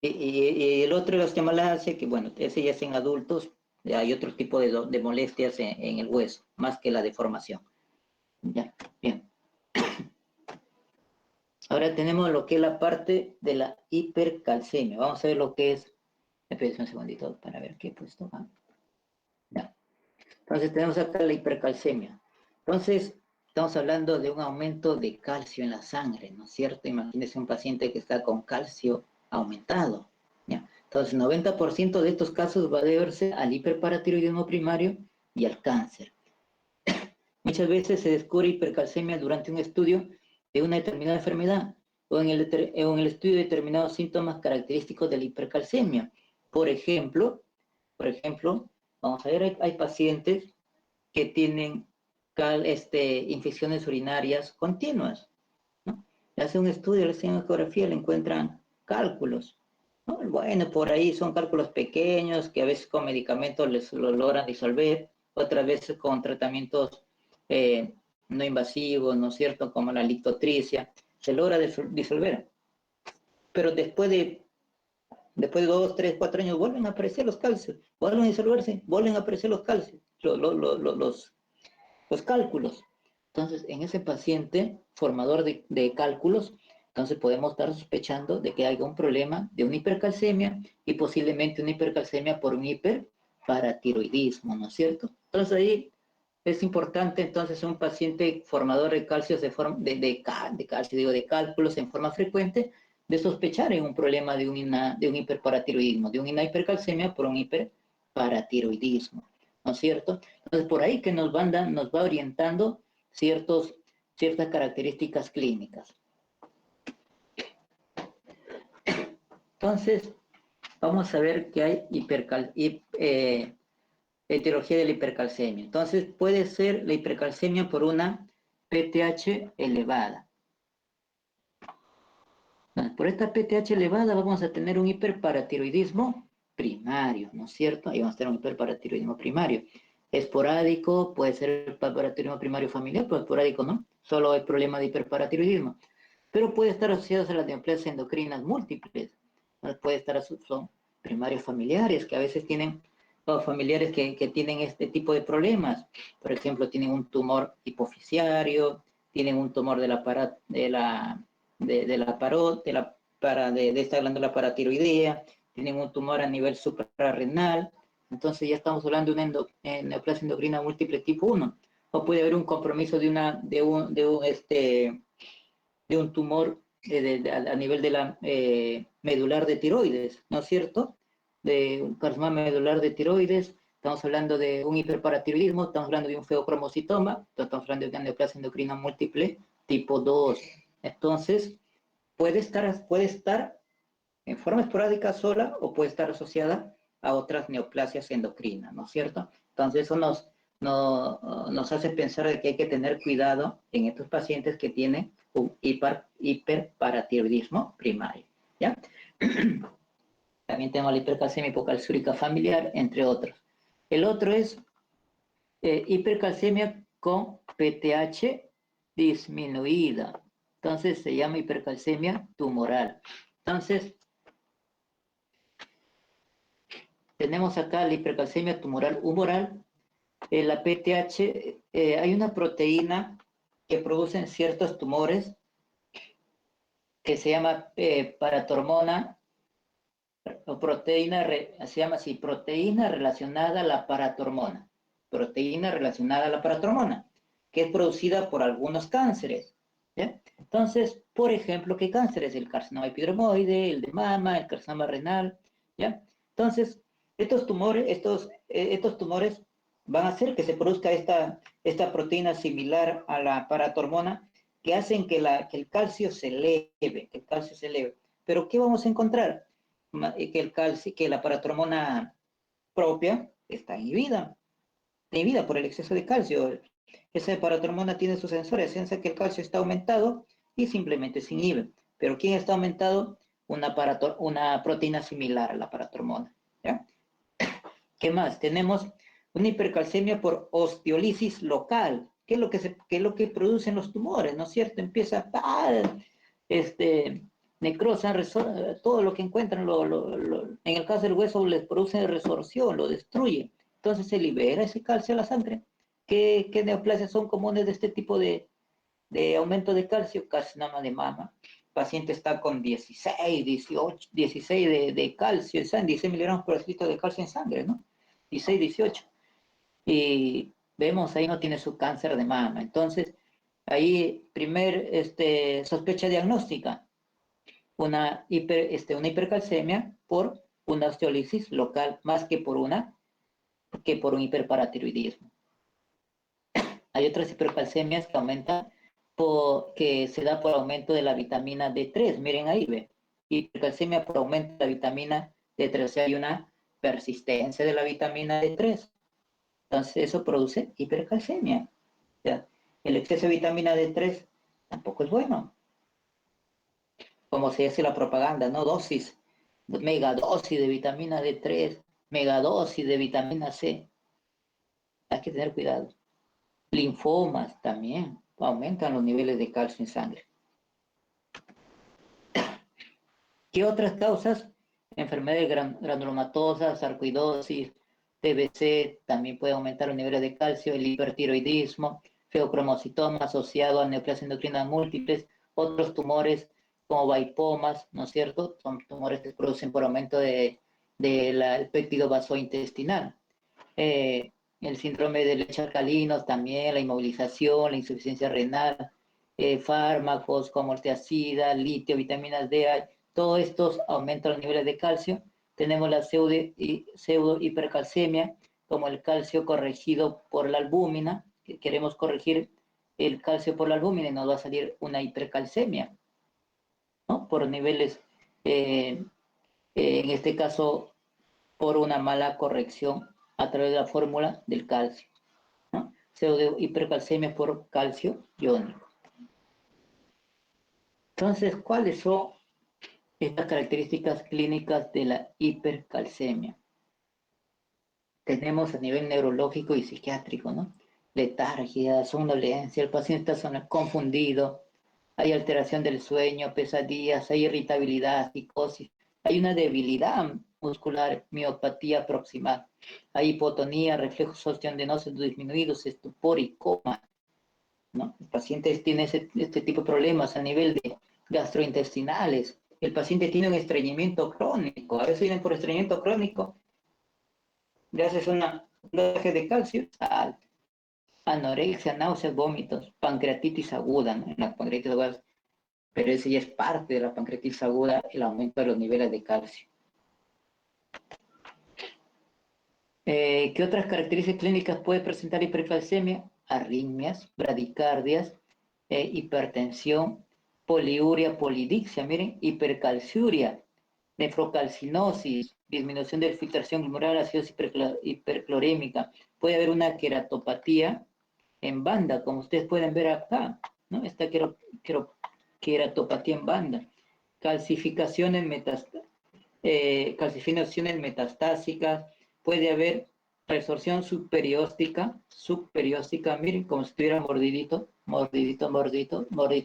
Y el otro de los osteomalacia, que bueno, ese ya es en adultos, ya hay otro tipo de molestias en el hueso, más que la deformación. Ya, bien. Ahora tenemos lo que es la parte de la hipercalcemia. Vamos a ver lo que es. Espérenme un segundito para ver qué he puesto acá. Ya. Entonces tenemos acá la hipercalcemia. Entonces, estamos hablando de un aumento de calcio en la sangre, ¿no es cierto? Imagínense un paciente que está con calcio aumentado, ¿ya? Entonces, 90% de estos casos va a deberse al hiperparatiroidismo primario y al cáncer. Muchas veces se descubre hipercalcemia durante un estudio de una determinada enfermedad o en el estudio de determinados síntomas característicos de la hipercalcemia. Por ejemplo, vamos a ver, hay pacientes que tienen infecciones urinarias continuas, ¿no? Le hacen un estudio, le hacen ecografía, le encuentran cálculos, ¿no? Bueno, por ahí son cálculos pequeños que a veces con medicamentos les lo logran disolver, otras veces con tratamientos no invasivos, ¿no es cierto?, como la litotricia, se logra disolver. Pero después de 2, 3, 4 años vuelven a aparecer los calcios, vuelven a disolverse, vuelven a aparecer los calcios, los cálculos. Entonces, en ese paciente formador de cálculos, entonces podemos estar sospechando de que haya un problema de una hipercalcemia y posiblemente una hipercalcemia por un hiperparatiroidismo, ¿no es cierto? Entonces ahí es importante entonces un paciente formador de calcios de calcio, digo, de cálculos en forma frecuente, de sospechar en un problema de un hiperparatiroidismo, de una hipercalcemia por un hiperparatiroidismo, ¿no es cierto? Entonces, por ahí que nos va orientando ciertas características clínicas. Entonces, vamos a ver que hay etiología de la hipercalcemia. Entonces, puede ser la hipercalcemia por una PTH elevada. Por esta PTH elevada vamos a tener un hiperparatiroidismo primario, ¿no es cierto? Ahí vamos a tener un hiperparatiroidismo primario. Esporádico, puede ser hiperparatiroidismo primario familiar, pero esporádico no. Solo hay problema de hiperparatiroidismo. Pero puede estar asociado a las neoplasias endocrinas múltiples. Puede estar asociado, son primarios familiares, que a veces tienen, o familiares que tienen este tipo de problemas. Por ejemplo, tienen un tumor hipofisiario, tienen un tumor de esta glándula paratiroidea, tienen un tumor a nivel suprarrenal, entonces ya estamos hablando de una neoplasia endocrina múltiple tipo 1, o puede haber un compromiso de un tumor a nivel de la medular de tiroides, ¿no es cierto? De un carcinoma medular de tiroides, estamos hablando de un hiperparatiroidismo, estamos hablando de un feocromocitoma, estamos hablando de una neoplasia endocrina múltiple tipo 2. Entonces, puede estar en forma esporádica sola o puede estar asociada a otras neoplasias endocrinas, ¿no es cierto? Entonces, eso nos hace pensar de que hay que tener cuidado en estos pacientes que tienen un hiperparatiroidismo primario, ¿ya? También tenemos la hipercalcemia hipocalciúrica familiar, entre otros. El otro es hipercalcemia con PTH disminuida. Entonces se llama hipercalcemia tumoral. Entonces, tenemos acá la hipercalcemia tumoral humoral. La PTH, hay una proteína que producen ciertos tumores que se llama paratormona, o proteína, se llama así, proteína relacionada a la paratormona. Proteína relacionada a la paratormona, que es producida por algunos cánceres, ¿ya? Entonces, por ejemplo, ¿qué cánceres? El carcinoma epidermoide, el de mama, el carcinoma renal, ¿ya? Entonces, estos tumores van a hacer que se produzca esta proteína similar a la paratormona, que hacen que el calcio se eleve, Pero ¿qué vamos a encontrar? Que la paratormona propia está inhibida por el exceso de calcio. Esa paratormona tiene sus sensores, piensa que el calcio está aumentado y simplemente se inhibe. Pero ¿quién está aumentado? Una proteína similar a la paratormona, ¿ya? ¿Qué más? Tenemos una hipercalcemia por osteolisis local. ¿Qué es lo que producen los tumores? ¿No es cierto? Empieza necrosa, todo lo que encuentran, en el caso del hueso les produce resorción, lo destruye. Entonces se libera ese calcio a la sangre. ¿Qué neoplasias son comunes de este tipo de aumento de calcio? Carcinoma de mama. El paciente está con 16, 18, 16 de calcio, 16 miligramos por decilitro de calcio en sangre, ¿no? 16, 18. Y vemos ahí no tiene su cáncer de mama. Entonces, ahí sospecha diagnóstica, una hipercalcemia por una osteolisis local, más que por un hiperparatiroidismo. Hay otras hipercalcemias que aumentan que se da por aumento de la vitamina D3. Miren ahí, ve. Hipercalcemia por aumento de la vitamina D3. O sea, hay una persistencia de la vitamina D3. Entonces, eso produce hipercalcemia. O sea, el exceso de vitamina D3 tampoco es bueno. Como se hace la propaganda, ¿no? Megadosis de vitamina D3, megadosis de vitamina C. Hay que tener cuidado. Linfomas también aumentan los niveles de calcio en sangre. ¿Qué otras causas? Enfermedades granulomatosas, sarcoidosis, TBC, también puede aumentar los niveles de calcio, el hipertiroidismo, feocromocitoma asociado a neoplasias endocrinas múltiples, otros tumores como vaipomas, ¿no es cierto? Son tumores que se producen por aumento del péptido vasointestinal. El síndrome de leche alcalinos también, la inmovilización, la insuficiencia renal, fármacos como el tiazida, litio, vitaminas D, todos estos aumentan los niveles de calcio. Tenemos la pseudo-hipercalcemia, como el calcio corregido por la albúmina, que queremos corregir el calcio por la albúmina y nos va a salir una hipercalcemia, ¿no? Por niveles, en este caso, por una mala corrección a través de la fórmula del calcio, ¿no? Pseudo-hipercalcemia por calcio iónico. Entonces, ¿cuáles son estas características clínicas de la hipercalcemia? Tenemos a nivel neurológico y psiquiátrico, ¿no? Letargia, somnolencia, el paciente está confundido, hay alteración del sueño, pesadillas, hay irritabilidad, psicosis, hay una debilidad muscular, miopatía proximal, hay hipotonía, reflejos osteoadenosos disminuidos, estupor y coma, ¿no? El paciente tiene este tipo de problemas a nivel de gastrointestinales. El paciente tiene un estreñimiento crónico. A veces vienen por estreñimiento crónico. Le haces un dosaje de calcio, anorexia, náuseas, vómitos, pancreatitis aguda, ¿no? La pancreatitis aguda, pero ese ya es parte de la pancreatitis aguda, el aumento de los niveles de calcio. ¿Qué otras características clínicas puede presentar hipercalcemia? Arritmias, bradicardias, hipertensión, poliuria, polidixia, miren, hipercalciuria, nefrocalcinosis, disminución de filtración glomerular, acidosis hiperclorémica. Puede haber una queratopatía en banda, como ustedes pueden ver acá, ¿no? Esta queratopatía en banda. Calcificaciones metastásicas, puede haber resorción subperióstica, miren, como si estuviera mordidito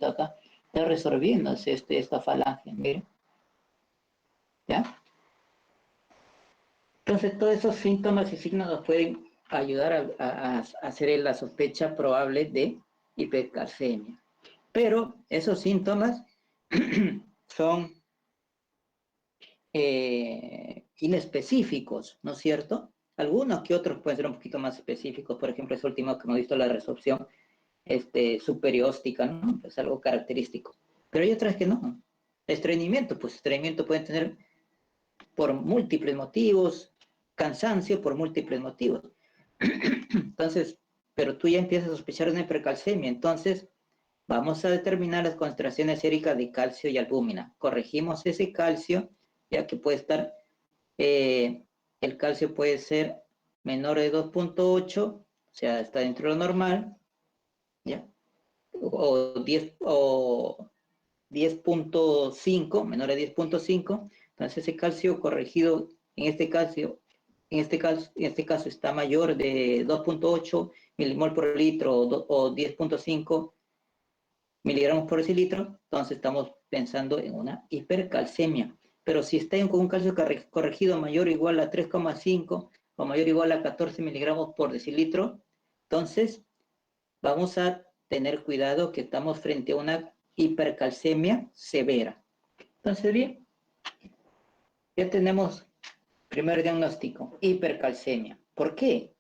acá, está resorbiéndose esta falange, miren, ¿ya? Entonces, todos esos síntomas y signos nos pueden ayudar a hacer la sospecha probable de hipercalcemia. Pero esos síntomas son inespecíficos, ¿no es cierto? Algunos que otros pueden ser un poquito más específicos, por ejemplo, ese último que hemos visto, la resorción superióstica, ¿no? Es algo característico. Pero hay otras que no. Estreñimiento, pues estreñimiento pueden tener por múltiples motivos, cansancio por múltiples motivos. Entonces, pero tú ya empiezas a sospechar de una hipercalcemia, entonces vamos a determinar las concentraciones séricas de calcio y albúmina. Corregimos ese calcio, ya que puede estar, el calcio puede ser menor de 2.8, o sea, está dentro de lo normal, ¿ya? O 10.5, menor de 10.5, entonces ese calcio corregido, en este caso está mayor de 2.8 milimol por litro o 10.5 miligramos por decilitro, entonces estamos pensando en una hipercalcemia. Pero si está con un calcio corregido mayor o igual a 3,5 o mayor o igual a 14 miligramos por decilitro, entonces vamos a tener cuidado que estamos frente a una hipercalcemia severa. Entonces, bien, ya tenemos primer diagnóstico, hipercalcemia. ¿Por qué?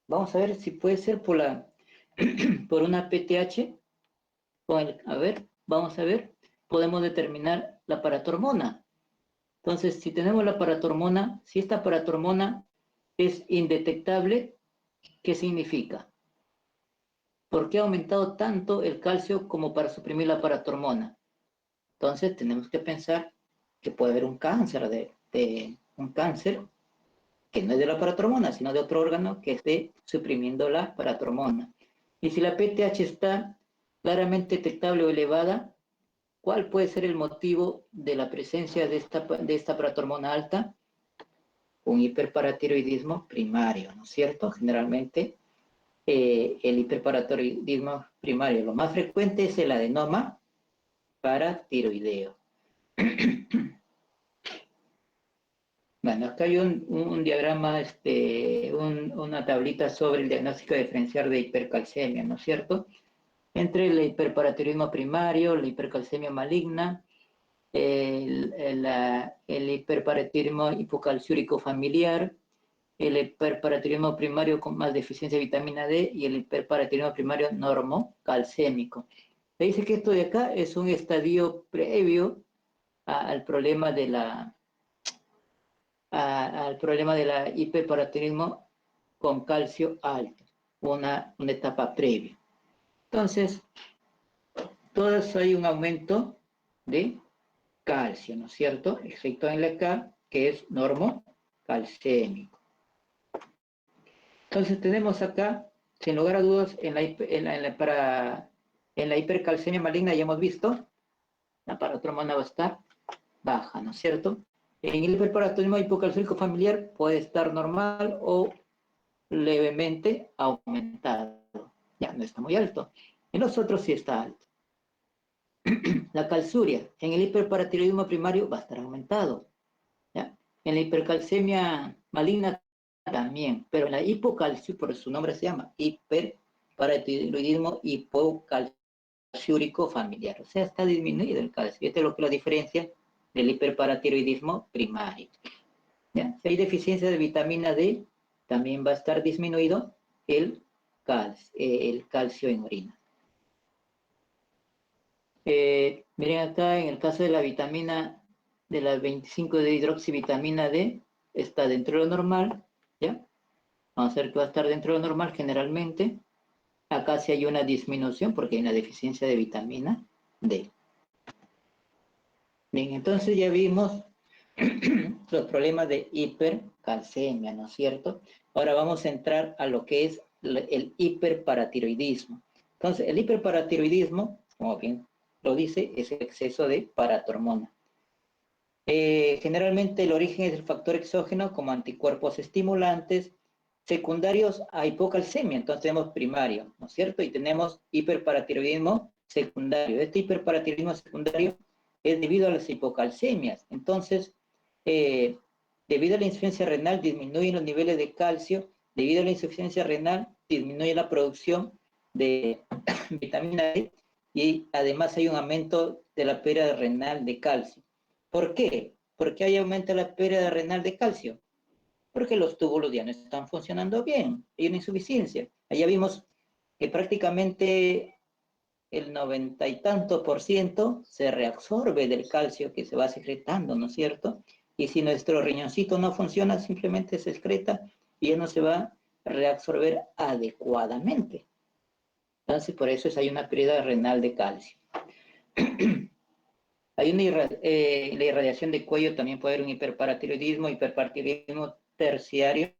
Vamos a ver si puede ser por una PTH. A ver, vamos a ver, podemos determinar la paratormona. Entonces, si tenemos la paratormona, si esta paratormona es indetectable, ¿qué significa? ¿Por qué ha aumentado tanto el calcio como para suprimir la paratormona? Entonces, tenemos que pensar que puede haber un cáncer, un cáncer que no es de la paratormona, sino de otro órgano que esté suprimiendo la paratormona. Y si la PTH está claramente detectable o elevada, ¿cuál puede ser el motivo de la presencia de esta paratormona alta? Un hiperparatiroidismo primario, ¿no es cierto? Generalmente el hiperparatiroidismo primario, lo más frecuente es el adenoma paratiroideo. Bueno, acá hay un diagrama, una tablita sobre el diagnóstico diferencial de hipercalcemia, ¿no es cierto? Entre el hiperparatiroidismo primario, la hipercalcemia maligna, el hiperparatiroidismo hipocalciúrico familiar, el hiperparatiroidismo primario con más deficiencia de vitamina D y el hiperparatiroidismo primario normocalcémico. Se dice que esto de acá es un estadio previo al problema de la hiperparatiroidismo con calcio alto, una etapa previa. Entonces, todas hay un aumento de calcio, ¿no es cierto? Excepto en la K, que es normocalcémico. Entonces tenemos acá, sin lugar a dudas, en la hipercalcemia maligna ya hemos visto, la paratormona va a estar baja, ¿no es cierto? En el hiperparatiroidismo hipocalciúrico familiar puede estar normal o levemente aumentado. Ya no está muy alto. En los otros sí está alto. La calciuria en el hiperparatiroidismo primario va a estar aumentado. ¿Ya? En la hipercalcemia maligna también, pero en la hipocalciuria, por su nombre se llama hiperparatiroidismo hipocalciúrico familiar. O sea, está disminuido el calcio. Esto es lo que la diferencia del hiperparatiroidismo primario. ¿Ya? Si hay deficiencia de vitamina D, también va a estar disminuido el calcio en orina. Miren acá, en el caso de la vitamina, de la 25 de hidroxivitamina D, está dentro de lo normal, ¿ya? Vamos a ver que va a estar dentro de lo normal generalmente. Acá sí hay una disminución porque hay una deficiencia de vitamina D. Bien, entonces ya vimos los problemas de hipercalcemia, ¿no es cierto? Ahora vamos a entrar a lo que es el hiperparatiroidismo. Entonces, el hiperparatiroidismo, como bien lo dice, es el exceso de paratormona. Generalmente el origen es el factor exógeno como anticuerpos estimulantes, secundarios a hipocalcemia. Entonces tenemos primario, ¿no es cierto? Y tenemos hiperparatiroidismo secundario. Este hiperparatiroidismo secundario es debido a las hipocalcemias. Entonces, debido a la insuficiencia renal, disminuyen los niveles de calcio. Debido a la insuficiencia renal, disminuye la producción de vitamina D y además hay un aumento de la pérdida renal de calcio. ¿Por qué? ¿Por qué hay aumento de la pérdida renal de calcio? Porque los túbulos ya no están funcionando bien, hay una insuficiencia. Allá vimos que prácticamente el 90 y tanto % se reabsorbe del calcio que se va secretando, ¿no es cierto? Y si nuestro riñoncito no funciona, simplemente se excreta y ya no se va a reabsorber adecuadamente. Entonces, por eso hay una pérdida renal de calcio. Hay la irradiación de cuello, también puede haber un hiperparatiroidismo terciario.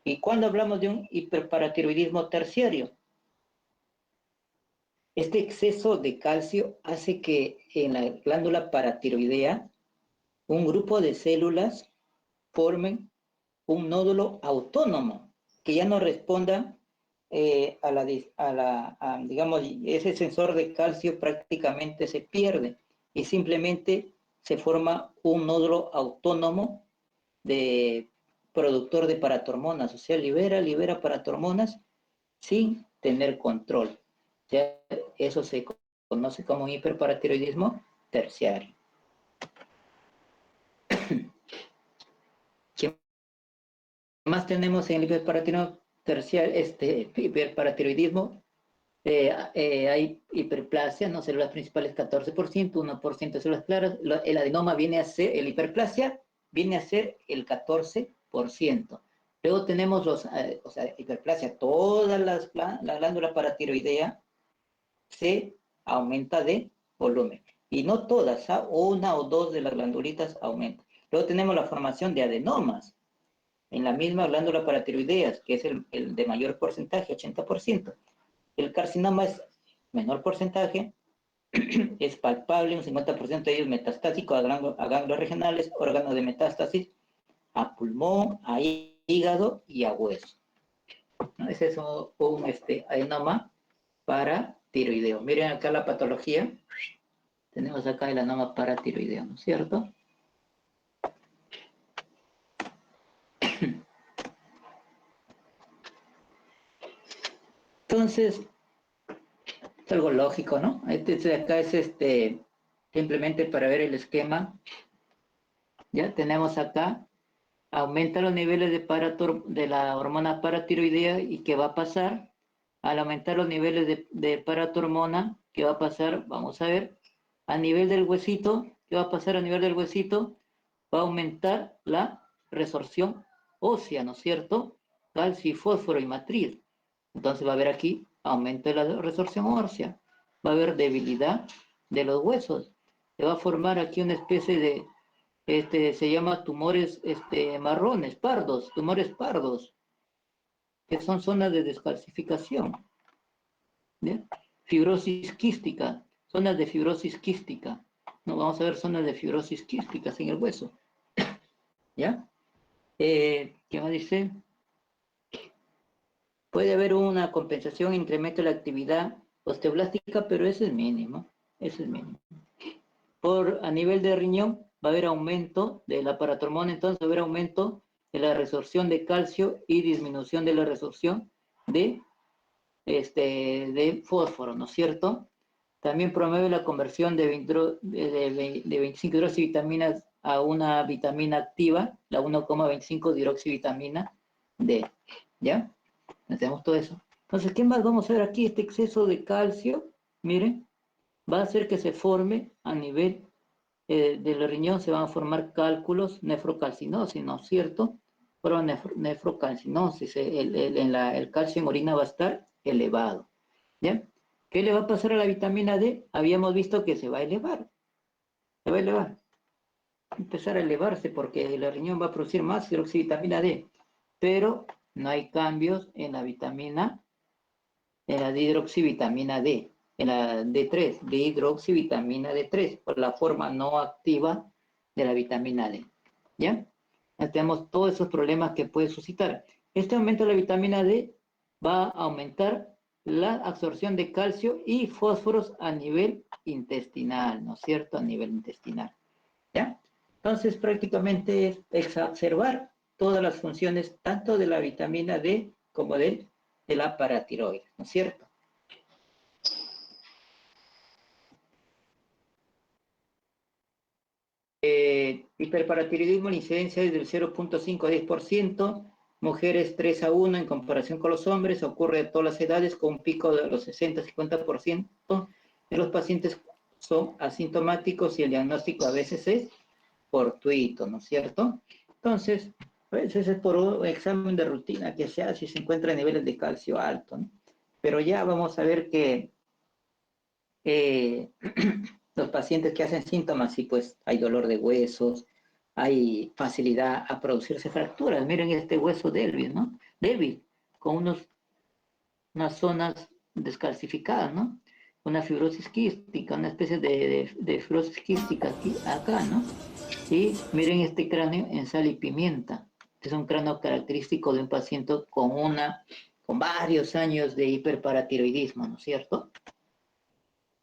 ¿Y cuándo hablamos de un hiperparatiroidismo terciario? Este exceso de calcio hace que en la glándula paratiroidea un grupo de células formen un nódulo autónomo que ya no responda digamos, ese sensor de calcio prácticamente se pierde y simplemente se forma un nódulo autónomo de productor de paratormonas, o sea, libera paratormonas sin tener control. O sea, eso se conoce como un hiperparatiroidismo terciario. ¿Qué más tenemos en el hiperparatiroidismo terciario? Hiperparatiroidismo, hay hiperplasia, ¿no? Células principales 14%, 1% de células claras. El adenoma viene a ser, el hiperplasia viene a ser el 14%. Luego tenemos o sea, hiperplasia, toda la glándula paratiroidea se aumenta de volumen. Y no todas, una o dos de las glandulitas aumentan. Luego tenemos la formación de adenomas en la misma glándula paratiroidea, que es el de mayor porcentaje, 80%. El carcinoma es menor porcentaje, es palpable, un 50% de ellos metastásico a ganglios regionales, órganos de metástasis, a pulmón, a hígado y a hueso. ¿No? Ese es un adenoma paratiroideo. Miren acá la patología. Tenemos acá el adenoma paratiroideo, ¿no es cierto? Entonces, es algo lógico, ¿no? Acá es simplemente para ver el esquema. Ya tenemos acá, aumenta los niveles de la hormona paratiroidea y ¿qué va a pasar? Al aumentar los niveles de paratormona, ¿qué va a pasar? Vamos a ver, a nivel del huesito, ¿qué va a pasar a nivel del huesito? Va a aumentar la resorción ósea, ¿no es cierto? Calcio y fósforo y matriz. Entonces va a haber aquí aumento de la resorción ósea, va a haber debilidad de los huesos, se va a formar aquí una especie de, se llama tumores marrones, tumores pardos, que son zonas de descalcificación. ¿Bien? Fibrosis quística, zonas de fibrosis quística. No, vamos a ver zonas de fibrosis quísticas en el hueso. ¿Ya? ¿Qué más dice? Puede haber una compensación, incremento de la actividad osteoblástica, pero ese es mínimo. Ese es mínimo. A nivel de riñón va a haber aumento de la paratormona, entonces va a haber aumento de la resorción de calcio y disminución de la resorción de fósforo, ¿no es cierto? También promueve la conversión de 25 hidroxivitaminas a una vitamina activa, la 1,25 hidroxivitamina D, ¿ya? Hacemos todo eso. Entonces, ¿qué más vamos a ver aquí? Este exceso de calcio, miren, va a hacer que se forme a nivel del riñón, se van a formar cálculos, nefrocalcinosis, ¿no es cierto? Pero nefrocalcinosis, el calcio en orina va a estar elevado, ¿ya? ¿Qué le va a pasar a la vitamina D? Habíamos visto que se va a elevar, se va a elevar. empezar a elevarse porque la riñón va a producir más hidroxivitamina D, pero no hay cambios en la vitamina, en la hidroxivitamina D, en la D3, de hidroxivitamina D3, por la forma no activa de la vitamina D. ¿Ya? Ya tenemos todos esos problemas que puede suscitar. Este aumento de la vitamina D va a aumentar la absorción de calcio y fósforos a nivel intestinal, ¿no es cierto? A nivel intestinal. ¿Ya? Entonces, prácticamente es exacerbar todas las funciones, tanto de la vitamina D como de la paratiroides, ¿no es cierto? Hiperparatiroidismo, la incidencia es del 0.5 a 10%, mujeres 3 a 1 en comparación con los hombres, ocurre a todas las edades con un pico de los 60-50% de los pacientes son asintomáticos y el diagnóstico a veces es fortuito, ¿no es cierto? Entonces, a veces es por un examen de rutina que se hace y se encuentra niveles de calcio alto, ¿no? Pero ya vamos a ver que los pacientes que hacen síntomas, sí, pues hay dolor de huesos, hay facilidad a producirse fracturas. Miren este hueso débil, ¿no? Débil, con unas zonas descalcificadas, ¿no? Una fibrosis quística, una especie de fibrosis quística aquí, acá, ¿no? Y miren este cráneo en sal y pimienta. Este es un cráneo característico de un paciente con varios años de hiperparatiroidismo, ¿no es cierto?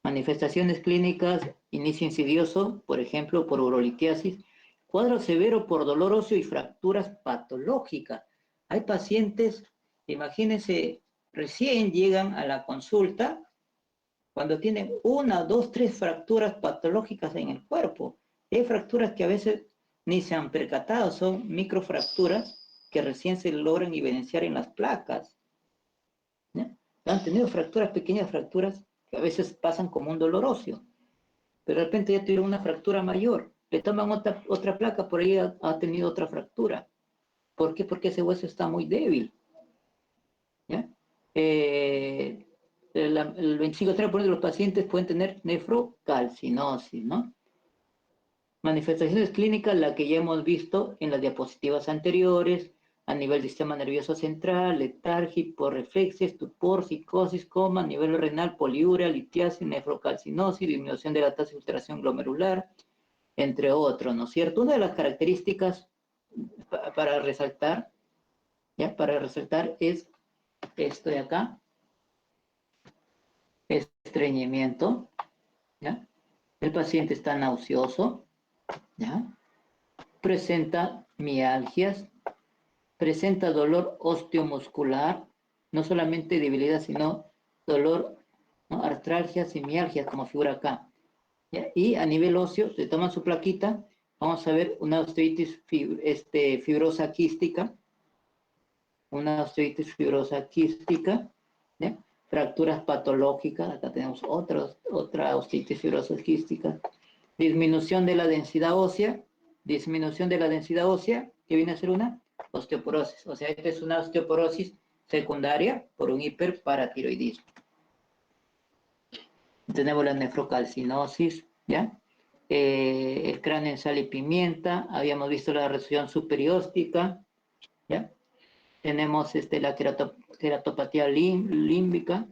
Manifestaciones clínicas, inicio insidioso, por ejemplo, por urolitiasis, cuadro severo por dolor óseo y fracturas patológicas. Hay pacientes, imagínense, recién llegan a la consulta cuando tienen 1, 2, 3 fracturas patológicas en el cuerpo. Hay fracturas que a veces ni se han percatado, son microfracturas que recién se logran evidenciar en las placas. ¿Ya? Han tenido fracturas, pequeñas fracturas, que a veces pasan como un dolor óseo, pero de repente ya tuvieron una fractura mayor, le toman otra placa, por ahí ha tenido otra fractura. ¿Por qué? Porque ese hueso está muy débil. ¿Ya? El 25-30% de los pacientes pueden tener nefrocalcinosis, ¿no? Manifestaciones clínicas, la que ya hemos visto en las diapositivas anteriores, a nivel del sistema nervioso central, letargia, hiporreflexia, estupor, psicosis, coma, a nivel renal, poliuria, litiasis, nefrocalcinosis, disminución de la tasa de filtración glomerular, entre otros, ¿no es cierto? Una de las características para resaltar, ¿ya? Para resaltar es esto de acá, estreñimiento, ¿ya? El paciente está nauseoso, ¿ya? Presenta mialgias, presenta dolor osteomuscular, no solamente debilidad, sino dolor, ¿no? Artralgias y mialgias, como figura acá. ¿Ya? Y a nivel óseo, se toma su plaquita, vamos a ver una osteoitis fibrosa quística, ¿ya? Fracturas patológicas, acá tenemos otra osteoitis fibrosa quística, disminución de la densidad ósea, que viene a ser una osteoporosis. O sea, esta es una osteoporosis secundaria por un hiperparatiroidismo. Tenemos la nefrocalcinosis, ¿ya? El cráneo en sal y pimienta, habíamos visto la reducción superióstica, ¿ya? Tenemos la queratopatía límbica,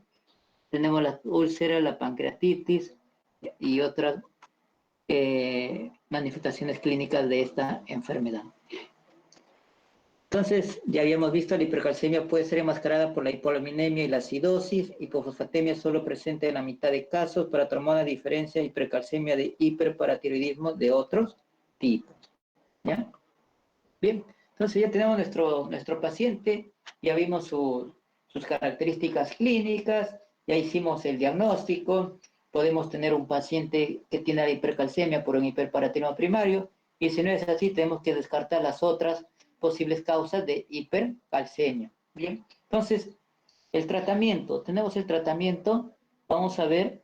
tenemos la úlcera, la pancreatitis y otras manifestaciones clínicas de esta enfermedad. Entonces, ya habíamos visto, la hipercalcemia puede ser enmascarada por la hipolaminemia y la acidosis, hipofosfatemia solo presente en la mitad de casos, para tomar una diferencia, hipercalcemia de hiperparatiroidismo de otros tipos. ¿Ya? Bien, entonces ya tenemos nuestro paciente, ya vimos sus características clínicas, ya hicimos el diagnóstico, podemos tener un paciente que tiene la hipercalcemia por un hiperparatiroidismo primario, y si no es así, tenemos que descartar las otras posibles causas de hipercalcemia. Bien, entonces, el tratamiento, tenemos el tratamiento, vamos a ver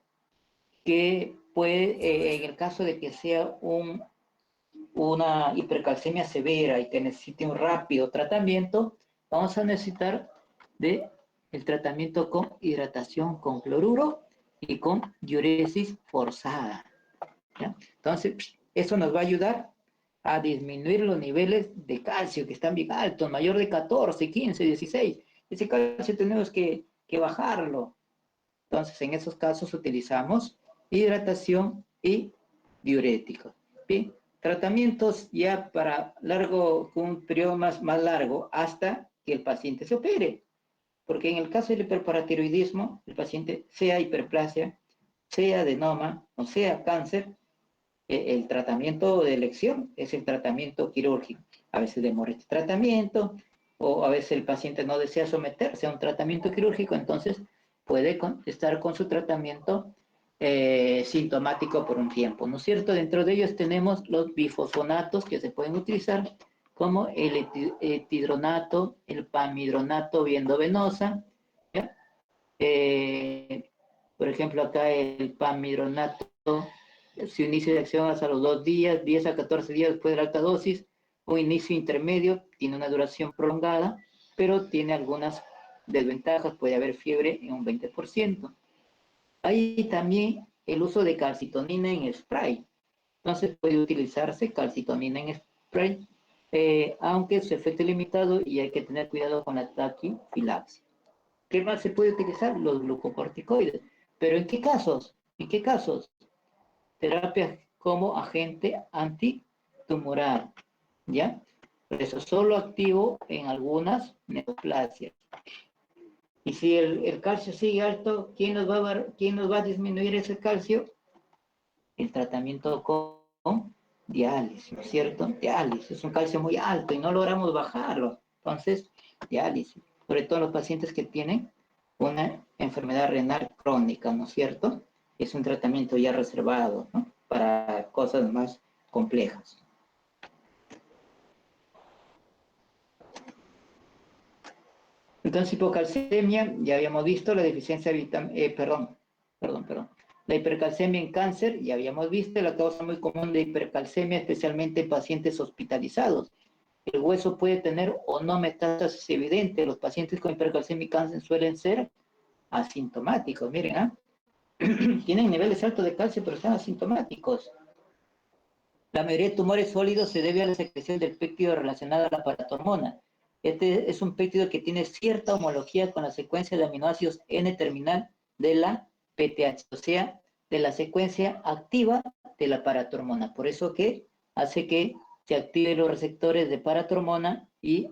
que puede, en el caso de que sea una hipercalcemia severa y que necesite un rápido tratamiento, vamos a necesitar de el tratamiento con hidratación con cloruro y con diuresis forzada. ¿Ya? Entonces, eso nos va a ayudar a disminuir los niveles de calcio que están bien altos, mayor de 14, 15, 16. Ese calcio tenemos que bajarlo. Entonces, en esos casos utilizamos hidratación y diuréticos. Bien, tratamientos ya para un periodo más largo hasta que el paciente se opere. Porque en el caso del hiperparatiroidismo, el paciente, sea hiperplasia, sea adenoma o sea cáncer, el tratamiento de elección es el tratamiento quirúrgico. A veces demora este tratamiento, o a veces el paciente no desea someterse a un tratamiento quirúrgico, entonces puede estar con su tratamiento sintomático por un tiempo, ¿no es cierto? Dentro de ellos tenemos los bifosfonatos que se pueden utilizar, como el etidronato, el pamidronato vía endovenosa, ¿ya? Por ejemplo, acá el pamidronato, su inicio de acción hasta los 2 días, 10 a 14 días después de la alta dosis, un inicio intermedio, tiene una duración prolongada, pero tiene algunas desventajas, puede haber fiebre en un 20%. Hay también el uso de calcitonina en spray. Entonces puede utilizarse calcitonina en spray, aunque su efecto es limitado y hay que tener cuidado con la taquifilaxia. ¿Qué más se puede utilizar? Los glucocorticoides. ¿Pero en qué casos? ¿En qué casos? Terapias como agente antitumoral, ¿ya? Por eso solo activo en algunas neoplasias. Y si el calcio sigue alto, ¿quién nos va a disminuir ese calcio? El tratamiento con diálisis, ¿no es cierto? Diálisis, es un calcio muy alto y no logramos bajarlo. Entonces, diálisis, sobre todo los pacientes que tienen una enfermedad renal crónica, ¿no es cierto? Es un tratamiento ya reservado, ¿no? Para cosas más complejas. Entonces, hipocalcemia, ya habíamos visto la deficiencia de vitamina, perdón. La hipercalcemia en cáncer, ya habíamos visto, la causa muy común de hipercalcemia, especialmente en pacientes hospitalizados. El hueso puede tener o no metástasis evidente. Los pacientes con hipercalcemia y cáncer suelen ser asintomáticos, miren, ¿ah? Tienen niveles altos de calcio, pero están asintomáticos. La mayoría de tumores sólidos se debe a la secreción del péptido relacionado a la paratormona. Este es un péptido que tiene cierta homología con la secuencia de aminoácidos N-terminal de la PTH, o sea, de la secuencia activa de la paratormona. Por eso que hace que se activen los receptores de paratormona y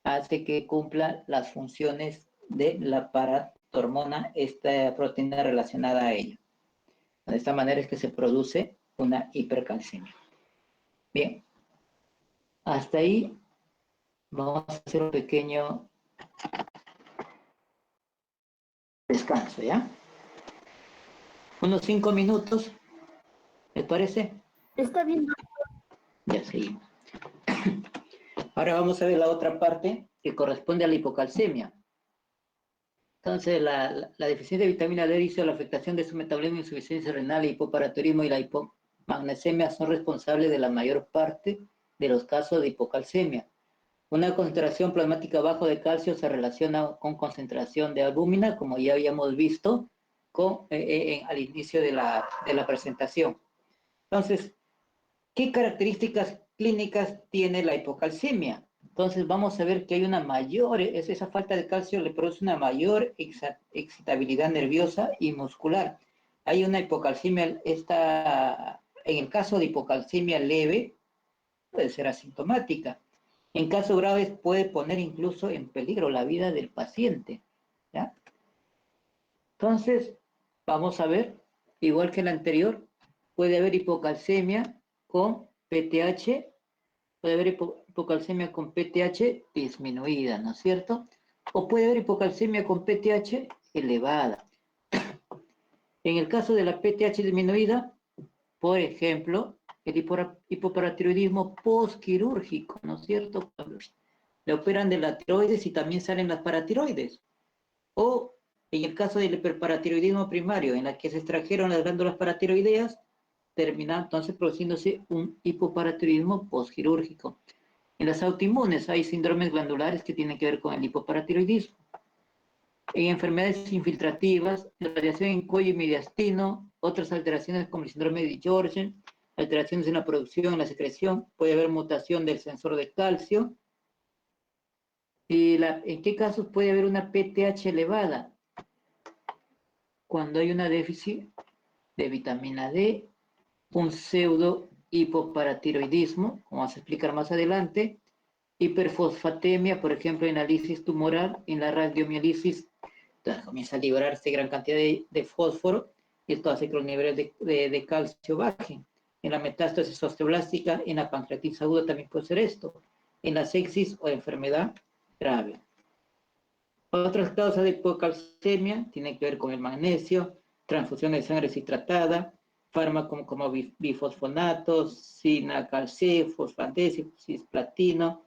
hace que cumpla las funciones de la paratormona, esta proteína relacionada a ella. De esta manera es que se produce una hipercalcemia. Bien, hasta ahí vamos a hacer un pequeño descanso, ¿ya? Unos 5 minutos, ¿les parece? Está bien. Ya seguimos. Ahora vamos a ver la otra parte que corresponde a la hipocalcemia. Entonces, la deficiencia de vitamina D dice la afectación de su metabolismo, insuficiencia renal, hipoparatiroidismo y la hipomagnesemia son responsables de la mayor parte de los casos de hipocalcemia. Una concentración plasmática baja de calcio se relaciona con concentración de albúmina, como ya habíamos visto al inicio de la presentación. Entonces, ¿qué características clínicas tiene la hipocalcemia? Entonces vamos a ver que hay esa falta de calcio le produce una mayor excitabilidad nerviosa y muscular. Hay una hipocalcemia, en el caso de hipocalcemia leve, puede ser asintomática. En casos graves puede poner incluso en peligro la vida del paciente, ¿ya? Entonces, vamos a ver, igual que la anterior, puede haber hipocalcemia con PTH, puede haber hipocalcemia con PTH disminuida, ¿no es cierto? O puede haber hipocalcemia con PTH elevada. En el caso de la PTH disminuida, por ejemplo, el hipoparatiroidismo postquirúrgico, ¿no es cierto? Le operan de la tiroides y también salen las paratiroides. O en el caso del hiperparatiroidismo primario, en la que se extrajeron las glándulas paratiroideas, termina entonces produciéndose un hipoparatiroidismo postquirúrgico. En las autoinmunes hay síndromes glandulares que tienen que ver con el hipoparatiroidismo. En enfermedades infiltrativas, radiación en cuello y mediastino, otras alteraciones como el síndrome de Georgen, alteraciones en la producción, en la secreción, puede haber mutación del sensor de calcio. ¿Y en qué casos puede haber una PTH elevada? Cuando hay una déficit de vitamina D, un pseudo hipoparatiroidismo, como vamos a explicar más adelante, hiperfosfatemia, por ejemplo, en la lisis tumoral, en la radiomielisis, entonces comienza a liberarse gran cantidad de fósforo, y esto hace que los niveles de calcio bajen. En la metástasis osteoblástica, en la pancreatitis aguda también puede ser esto, en la sepsis o enfermedad grave. Otras causas de hipocalcemia tienen que ver con el magnesio, transfusión de sangre deshidratada, fármacos como bifosfonatos, sinacalcé, fosfatésio, cisplatino.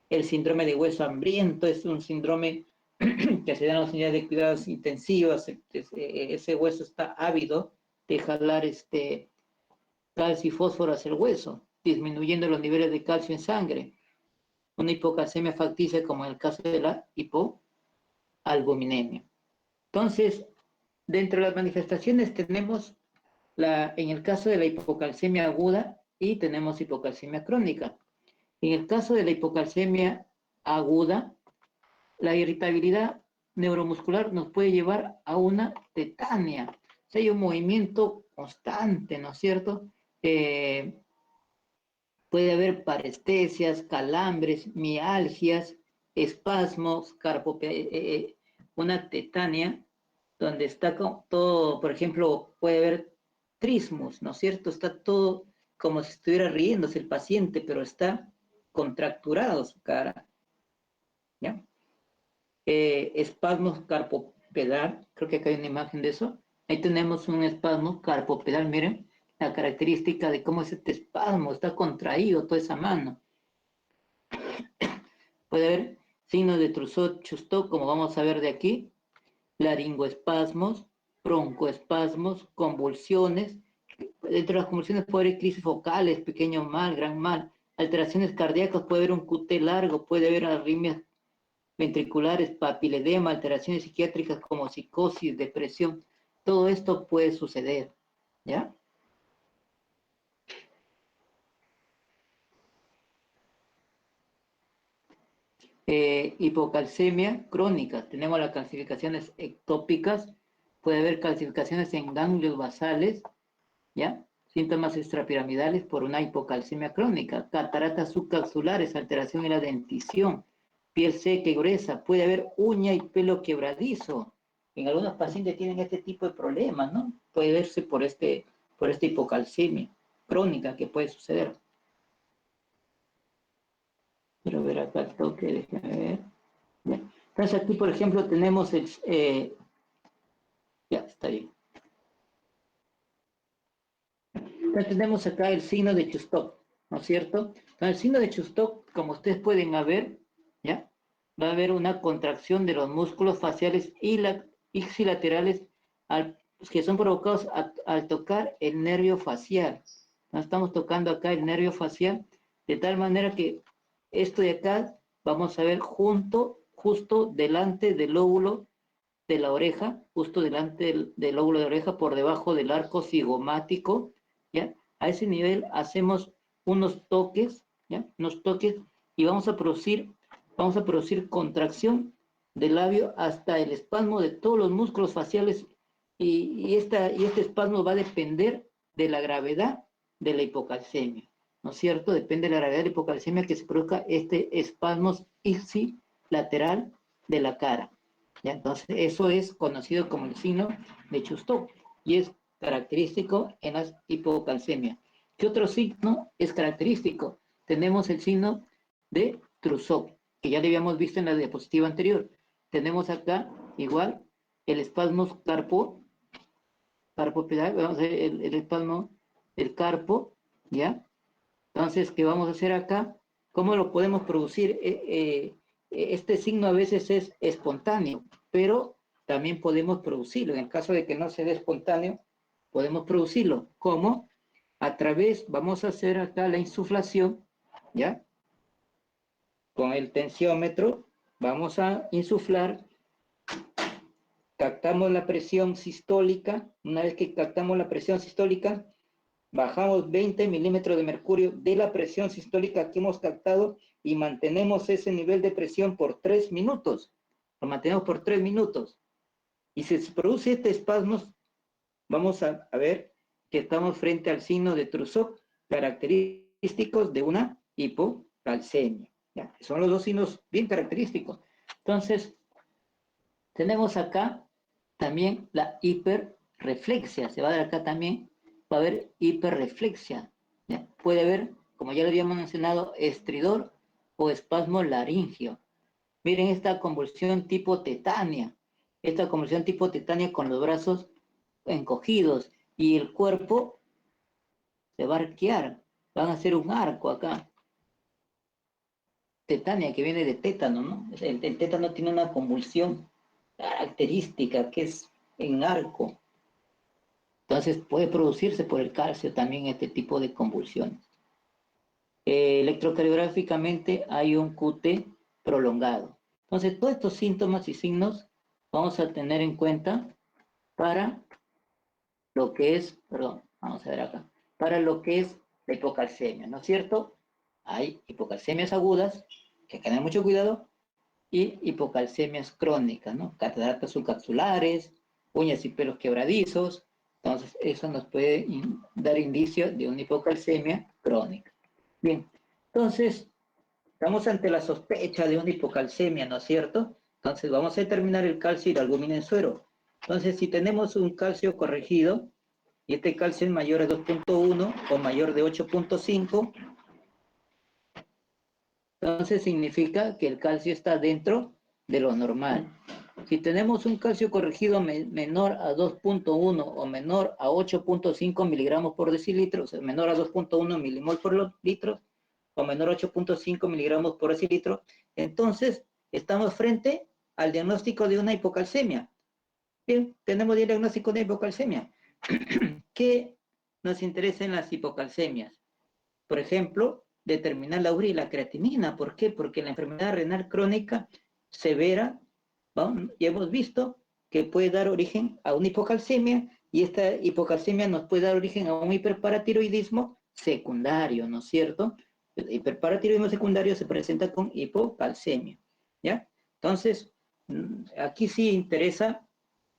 El síndrome de hueso hambriento es un síndrome que se da en las unidades de cuidados intensivos. Ese hueso está ávido de jalar calcio y fósforo hacia el hueso, disminuyendo los niveles de calcio en sangre. Una hipocalcemia facticia, como en el caso de la hipoalbuminemia. Entonces, dentro de las manifestaciones tenemos en el caso de la hipocalcemia aguda y tenemos hipocalcemia crónica. En el caso de la hipocalcemia aguda, la irritabilidad neuromuscular nos puede llevar a una tetania. O sea, hay un movimiento constante, ¿no es cierto? Puede haber parestesias, calambres, mialgias, espasmos, una tetania, donde está todo, por ejemplo, puede haber trismus, ¿no es cierto? Está todo como si estuviera riéndose el paciente, pero está contracturado su cara, ¿ya? Espasmos carpopedal, creo que acá hay una imagen de eso. Ahí tenemos un espasmo carpopedal, miren, la característica de cómo es este espasmo, está contraído toda esa mano. Puede haber signos de Trousseau-Chousteau, como vamos a ver de aquí, laringoespasmos, broncoespasmos, convulsiones. Dentro de las convulsiones puede haber crisis focales, pequeño mal, gran mal, alteraciones cardíacas, puede haber un QT largo, puede haber arritmias ventriculares, papiledema, alteraciones psiquiátricas como psicosis, depresión. Todo esto puede suceder, ¿ya? Hipocalcemia crónica. Tenemos las calcificaciones ectópicas, puede haber calcificaciones en ganglios basales, ¿ya? Síntomas extrapiramidales por una hipocalcemia crónica, cataratas subcapsulares, alteración en la dentición, piel seca y gruesa, puede haber uña y pelo quebradizo. En algunos pacientes tienen este tipo de problemas, ¿no? Puede verse por esta hipocalcemia crónica que puede suceder. Quiero ver acá el toque, déjame ver. Bien. Entonces aquí, por ejemplo, tenemos ya, está bien. Entonces tenemos acá el signo de Chustok, ¿no es cierto? Entonces el signo de Chustok, como ustedes pueden ver, ¿ya? Va a haber una contracción de los músculos faciales ipsilaterales que son provocados al tocar el nervio facial. ¿No? Estamos tocando acá el nervio facial, de tal manera que esto de acá, vamos a ver justo delante del lóbulo de la oreja, justo delante del lóbulo de oreja, por debajo del arco cigomático, ¿ya? A ese nivel hacemos unos toques, ¿ya? Unos toques, y vamos a producir contracción del labio hasta el espasmo de todos los músculos faciales, y este espasmo va a depender de la gravedad de la hipocalcemia, ¿no es cierto? Depende de la gravedad de la hipocalcemia que se produzca este espasmo ipsilateral de la cara. ¿Ya? Entonces, eso es conocido como el signo de Chustok y es característico en las hipocalcemias. ¿Qué otro signo es característico? Tenemos el signo de Trousseau, que ya lo habíamos visto en la diapositiva anterior. Tenemos acá igual el espasmo carpopedal, vamos a ver el espasmo del carpo, ¿ya? Entonces, ¿qué vamos a hacer acá? ¿Cómo lo podemos producir? Este signo a veces es espontáneo, pero también podemos producirlo. En el caso de que no se dé espontáneo, podemos producirlo. ¿Cómo? Vamos a hacer acá la insuflación, ¿ya? Con el tensiómetro, vamos a insuflar, captamos la presión sistólica. Una vez que captamos la presión sistólica, bajamos 20 milímetros de mercurio de la presión sistólica que hemos captado y mantenemos ese nivel de presión por 3 minutos. Lo mantenemos por 3 minutos. Y si se produce este espasmo, vamos a ver que estamos frente al signo de Trousseau, característicos de una hipocalcemia. ¿Ya? Son los dos signos bien característicos. Entonces, tenemos acá también la hiperreflexia. Se va a dar acá también, va a haber hiperreflexia. ¿Ya? Puede haber, como ya lo habíamos mencionado, estridor o espasmo laringio. Miren esta convulsión tipo tetania. Esta convulsión tipo tetania con los brazos encogidos y el cuerpo se va a arquear. Van a hacer un arco acá. Tetania, que viene de tétano, ¿no? El tétano tiene una convulsión característica que es en arco. Entonces puede producirse por el calcio también este tipo de convulsiones. Electrocardiográficamente hay un QT prolongado. Entonces todos estos síntomas y signos vamos a tener en cuenta para lo que es, perdón, vamos a ver acá, para lo que es la hipocalcemia, ¿no es cierto? Hay hipocalcemias agudas, que hay que tener mucho cuidado, y hipocalcemias crónicas, ¿no? Cataratas subcapsulares, uñas y pelos quebradizos. Entonces, eso nos puede dar indicio de una hipocalcemia crónica. Bien, entonces, estamos ante la sospecha de una hipocalcemia, ¿no es cierto? Entonces, vamos a determinar el calcio y la albúmina en suero. Entonces, si tenemos un calcio corregido, y este calcio es mayor a 2.1 o mayor de 8.5, entonces significa que el calcio está dentro de lo normal. Si tenemos un calcio corregido menor a 2.1 o menor a 8.5 miligramos por decilitro, o sea, menor a 2.1 milimol por litro, o menor a 8.5 miligramos por decilitro, entonces estamos frente al diagnóstico de una hipocalcemia. Bien, tenemos el diagnóstico de hipocalcemia. ¿Qué nos interesa en las hipocalcemias? Por ejemplo, determinar la urea y la creatinina. ¿Por qué? Porque la enfermedad renal crónica severa, ¿no? Ya hemos visto que puede dar origen a una hipocalcemia y esta hipocalcemia nos puede dar origen a un hiperparatiroidismo secundario, ¿no es cierto? El hiperparatiroidismo secundario se presenta con hipocalcemia, ¿ya? Entonces, aquí sí interesa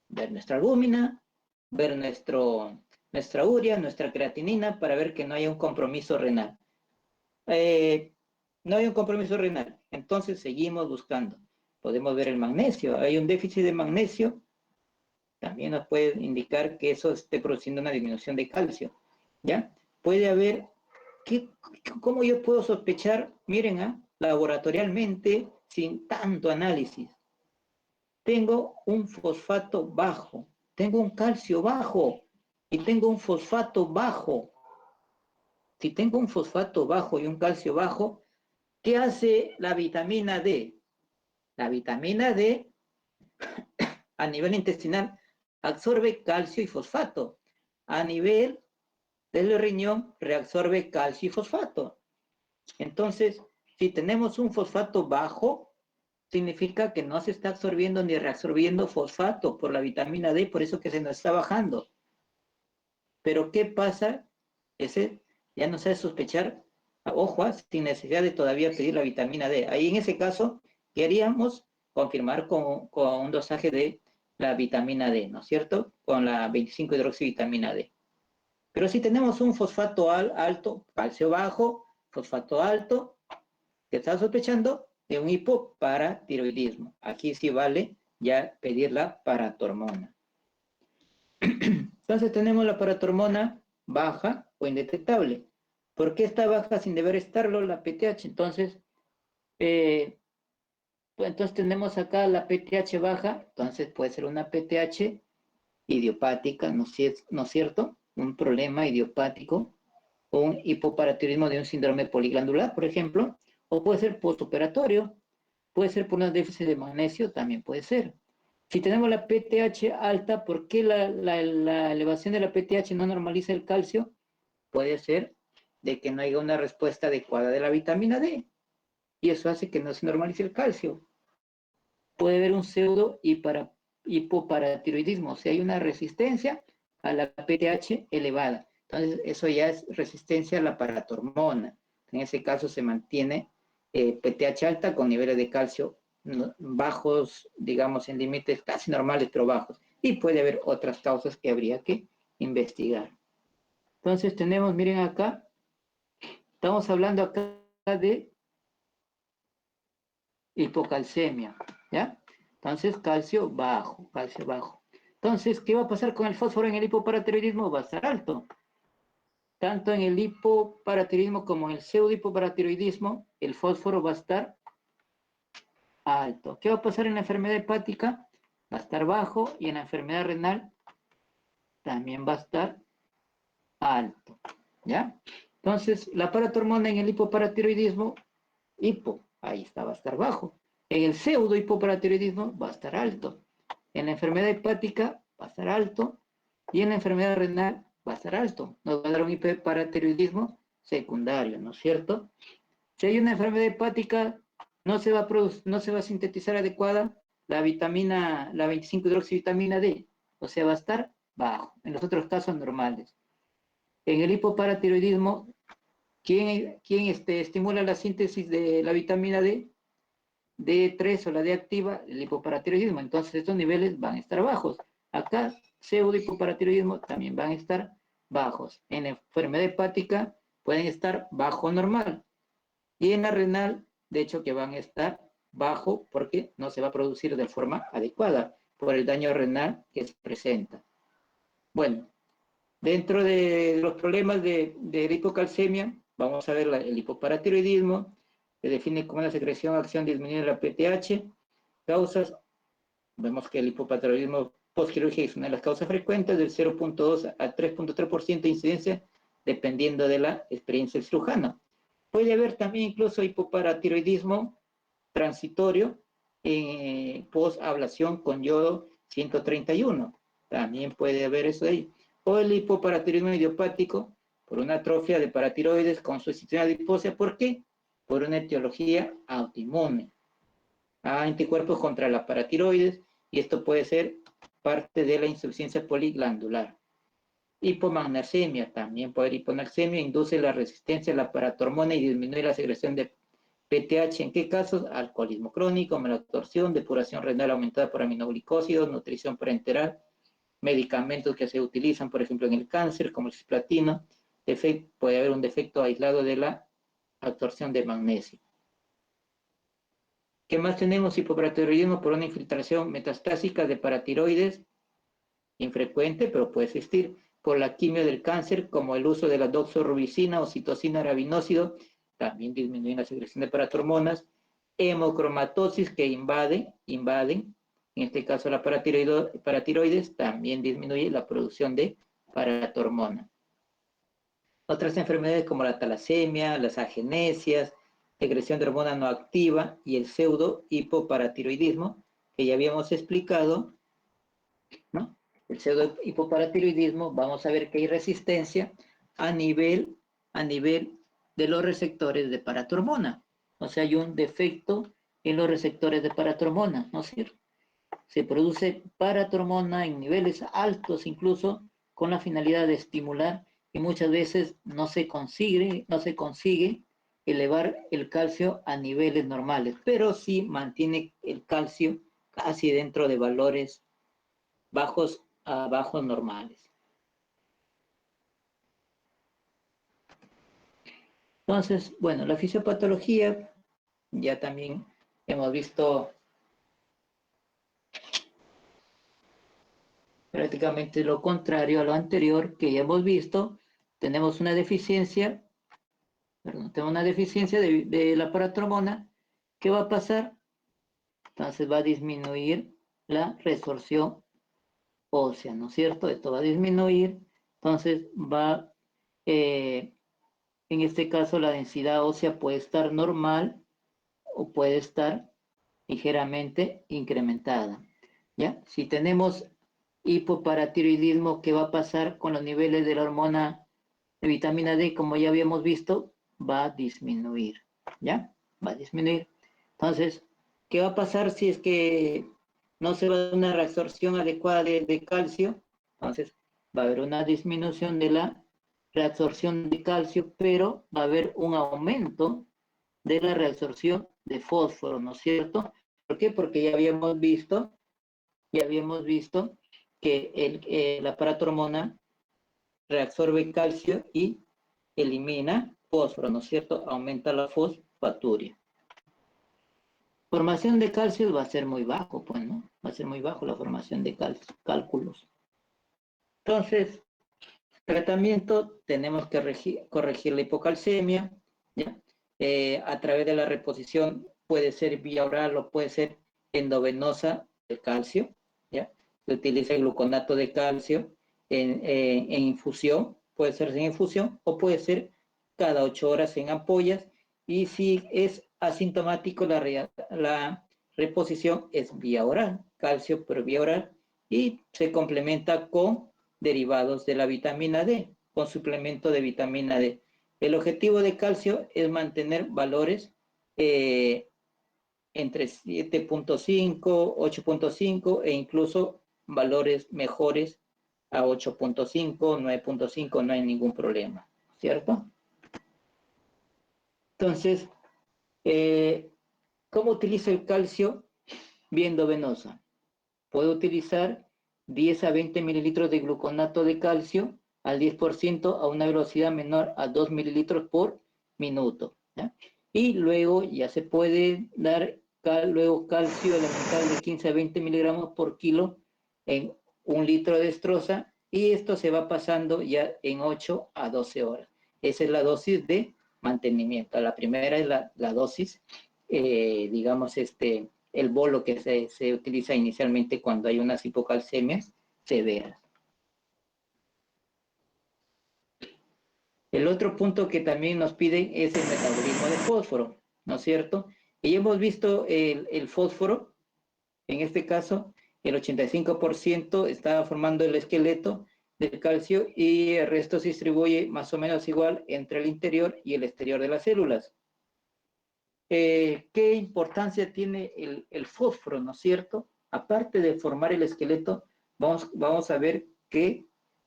ver nuestra albúmina, ver nuestra urea, nuestra creatinina, para ver que no haya un compromiso renal. No hay un compromiso renal, entonces seguimos buscando. Podemos ver el magnesio, hay un déficit de magnesio, también nos puede indicar que eso esté produciendo una disminución de calcio, ¿ya? Puede haber, ¿cómo yo puedo sospechar? Miren, laboratorialmente, sin tanto análisis. Tengo un fosfato bajo, tengo un calcio bajo y tengo un fosfato bajo. Si tengo un fosfato bajo y un calcio bajo, ¿qué hace la vitamina D? La vitamina D a nivel intestinal absorbe calcio y fosfato. A nivel del riñón reabsorbe calcio y fosfato. Entonces, si tenemos un fosfato bajo, significa que no se está absorbiendo ni reabsorbiendo fosfato por la vitamina D, por eso que se nos está bajando. Pero ¿qué pasa? Ese ya nos hace sospechar, ojo, sin necesidad de todavía pedir la vitamina D. Ahí en ese caso queríamos confirmar con un dosaje de la vitamina D, ¿no es cierto? Con la 25-hidroxivitamina D. Pero si tenemos un fosfato alto, calcio bajo, fosfato alto, que está sospechando de un hipoparatiroidismo. Aquí sí vale ya pedir la paratormona. Entonces tenemos la paratormona baja o indetectable. ¿Por qué está baja sin deber estarlo la PTH? Entonces, entonces tenemos acá la PTH baja, entonces puede ser una PTH idiopática, ¿no es cierto? Un problema idiopático, o un hipoparatiroidismo de un síndrome poliglandular, por ejemplo, o puede ser postoperatorio, puede ser por un déficit de magnesio, también puede ser. Si tenemos la PTH alta, ¿por qué la elevación de la PTH no normaliza el calcio? Puede ser de que no haya una respuesta adecuada de la vitamina D, y eso hace que no se normalice el calcio. Puede haber un pseudo hipoparatiroidismo, o sea, hay una resistencia a la PTH elevada. Entonces, eso ya es resistencia a la paratormona. En ese caso se mantiene PTH alta con niveles de calcio bajos, digamos, en límites casi normales, pero bajos. Y puede haber otras causas que habría que investigar. Entonces tenemos, miren acá, estamos hablando acá de hipocalcemia, ¿ya? Entonces, calcio bajo, calcio bajo. Entonces, ¿qué va a pasar con el fósforo en el hipoparatiroidismo? Va a estar alto. Tanto en el hipoparatiroidismo como en el pseudohipoparatiroidismo, el fósforo va a estar alto. ¿Qué va a pasar en la enfermedad hepática? Va a estar bajo, y en la enfermedad renal también va a estar alto, ¿ya? Entonces, la paratormona en el hipoparatiroidismo, ahí está, va a estar bajo. En el pseudo hipoparatiroidismo va a estar alto. En la enfermedad hepática va a estar alto, y en la enfermedad renal va a estar alto. Nos va a dar un hipoparatiroidismo secundario, ¿no es cierto? Si hay una enfermedad hepática, no se va a sintetizar adecuada la 25-hidroxivitamina D, o sea, va a estar bajo. En los otros casos normales. En el hipoparatiroidismo, ¿quién estimula la síntesis de la vitamina D? D3 o la D activa, el hipoparatiroidismo. Entonces, estos niveles van a estar bajos. Acá, pseudo hipoparatiroidismo también van a estar bajos. En la enfermedad hepática pueden estar bajo normal. Y en la renal, de hecho, que van a estar bajo porque no se va a producir de forma adecuada por el daño renal que se presenta. Bueno, dentro de los problemas de la hipocalcemia, vamos a ver el hipoparatiroidismo, se define como una secreción acción disminuida de la PTH, causas, vemos que el hipoparatiroidismo postquirúrgico es una de las causas frecuentes, del 0.2 al 3.3% de incidencia, dependiendo de la experiencia del cirujano. Puede haber también incluso hipoparatiroidismo transitorio post-ablación con yodo 131. También puede haber eso ahí. O el hipoparatiroidismo idiopático por una atrofia de paratiroides con sustitución adiposa. ¿Por qué? Por una etiología autoinmune. Anticuerpos contra la paratiroides, y esto puede ser parte de la insuficiencia poliglandular. Hipomagnesemia, también puede haber hiponagsemia, induce la resistencia a la paratormona y disminuye la secreción de PTH. ¿En qué casos? Alcoholismo crónico, malabsorción, depuración renal aumentada por aminoglicósidos, nutrición parenteral, medicamentos que se utilizan, por ejemplo, en el cáncer, como el cisplatino. Puede haber un defecto aislado de la absorción de magnesio. ¿Qué más tenemos? Hipoparatiroidismo por una infiltración metastásica de paratiroides, infrecuente, pero puede existir, por la quimio del cáncer, como el uso de la doxorubicina o citosina rabinósido, también disminuyen la secreción de paratormonas. Hemocromatosis que invaden, en este caso la paratiroides, también disminuye la producción de paratormona. Otras enfermedades como la talasemia, las agenesias, secreción de hormona no activa y el pseudo hipoparatiroidismo, que ya habíamos explicado, ¿no? El pseudo hipoparatiroidismo, vamos a ver que hay resistencia a nivel de los receptores de paratormona. O sea, hay un defecto en los receptores de paratormona, ¿no es cierto? Se produce paratormona en niveles altos, incluso con la finalidad de estimular, y muchas veces no se consigue elevar el calcio a niveles normales, pero sí mantiene el calcio casi dentro de valores bajos a bajos normales. Entonces, bueno, la fisiopatología, ya también hemos visto prácticamente lo contrario a lo anterior que ya hemos visto. Tenemos una deficiencia, de la paratormona. ¿Qué va a pasar? Entonces va a disminuir la resorción ósea, ¿no es cierto? Esto va a disminuir, entonces va, en este caso la densidad ósea puede estar normal o puede estar ligeramente incrementada, ¿ya? Si tenemos hipoparatiroidismo, ¿qué va a pasar con los niveles de la hormona de vitamina D? Como ya habíamos visto, va a disminuir, ¿ya? Va a disminuir. Entonces, ¿qué va a pasar si es que no se va a dar una reabsorción adecuada de calcio? Entonces, va a haber una disminución de la reabsorción de calcio, pero va a haber un aumento de la reabsorción de fósforo, ¿no es cierto? ¿Por qué? Porque ya habíamos visto que el aparato hormonal reabsorbe calcio y elimina fósforo, ¿no es cierto? Aumenta la fosfaturia. Formación de calcio va a ser muy bajo, pues, ¿no? Va a ser muy bajo la formación de cálculos. Entonces, tratamiento, tenemos que corregir la hipocalcemia, ¿ya? A través de la reposición puede ser vía oral o puede ser endovenosa el calcio, ¿ya? Se utiliza el gluconato de calcio en infusión, puede ser sin infusión o puede ser cada 8 horas en ampollas, y si es asintomático la reposición es vía oral, calcio por vía oral, y se complementa con derivados de la vitamina D, con suplemento de vitamina D. El objetivo de calcio es mantener valores entre 7.5, 8.5 e incluso valores mejores a 8.5, 9.5, no hay ningún problema, ¿cierto? Entonces, ¿cómo utilizo el calcio vía endovenosa? Puedo utilizar 10 a 20 mililitros de gluconato de calcio al 10% a una velocidad menor a 2 mililitros por minuto, ¿ya? Y luego ya se puede dar luego calcio elemental de 15 a 20 miligramos por kilo en 1 litro de destroza, y esto se va pasando ya en 8 a 12 horas. Esa es la dosis de mantenimiento. La primera es la dosis, digamos, el bolo que se utiliza inicialmente cuando hay unas hipocalcemias severas. El otro punto que también nos piden es el metabolismo de fósforo, ¿no es cierto? Y hemos visto el fósforo, en este caso, el 85% está formando el esqueleto del calcio y el resto se distribuye más o menos igual entre el interior y el exterior de las células. ¿Qué importancia tiene el fósforo, no es cierto? Aparte de formar el esqueleto, vamos a ver que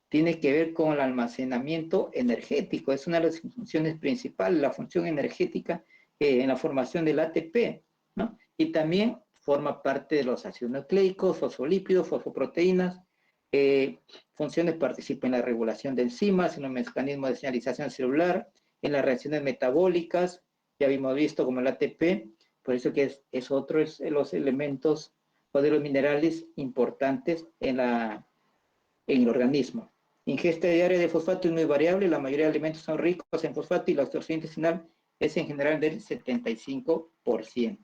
tiene que ver con el almacenamiento energético. Es una de las funciones principales, la función energética en la formación del ATP, ¿no? Y también forma parte de los ácidos nucleicos, fosfolípidos, fosfoproteínas. Funciones participa en la regulación de enzimas, en los mecanismos de señalización celular, en las reacciones metabólicas. Ya habíamos visto como el ATP, por eso que es otro de los elementos o de los minerales importantes en el organismo. Ingesta diaria de fosfato es muy variable, la mayoría de alimentos son ricos en fosfato y la absorción intestinal es en general del 75%.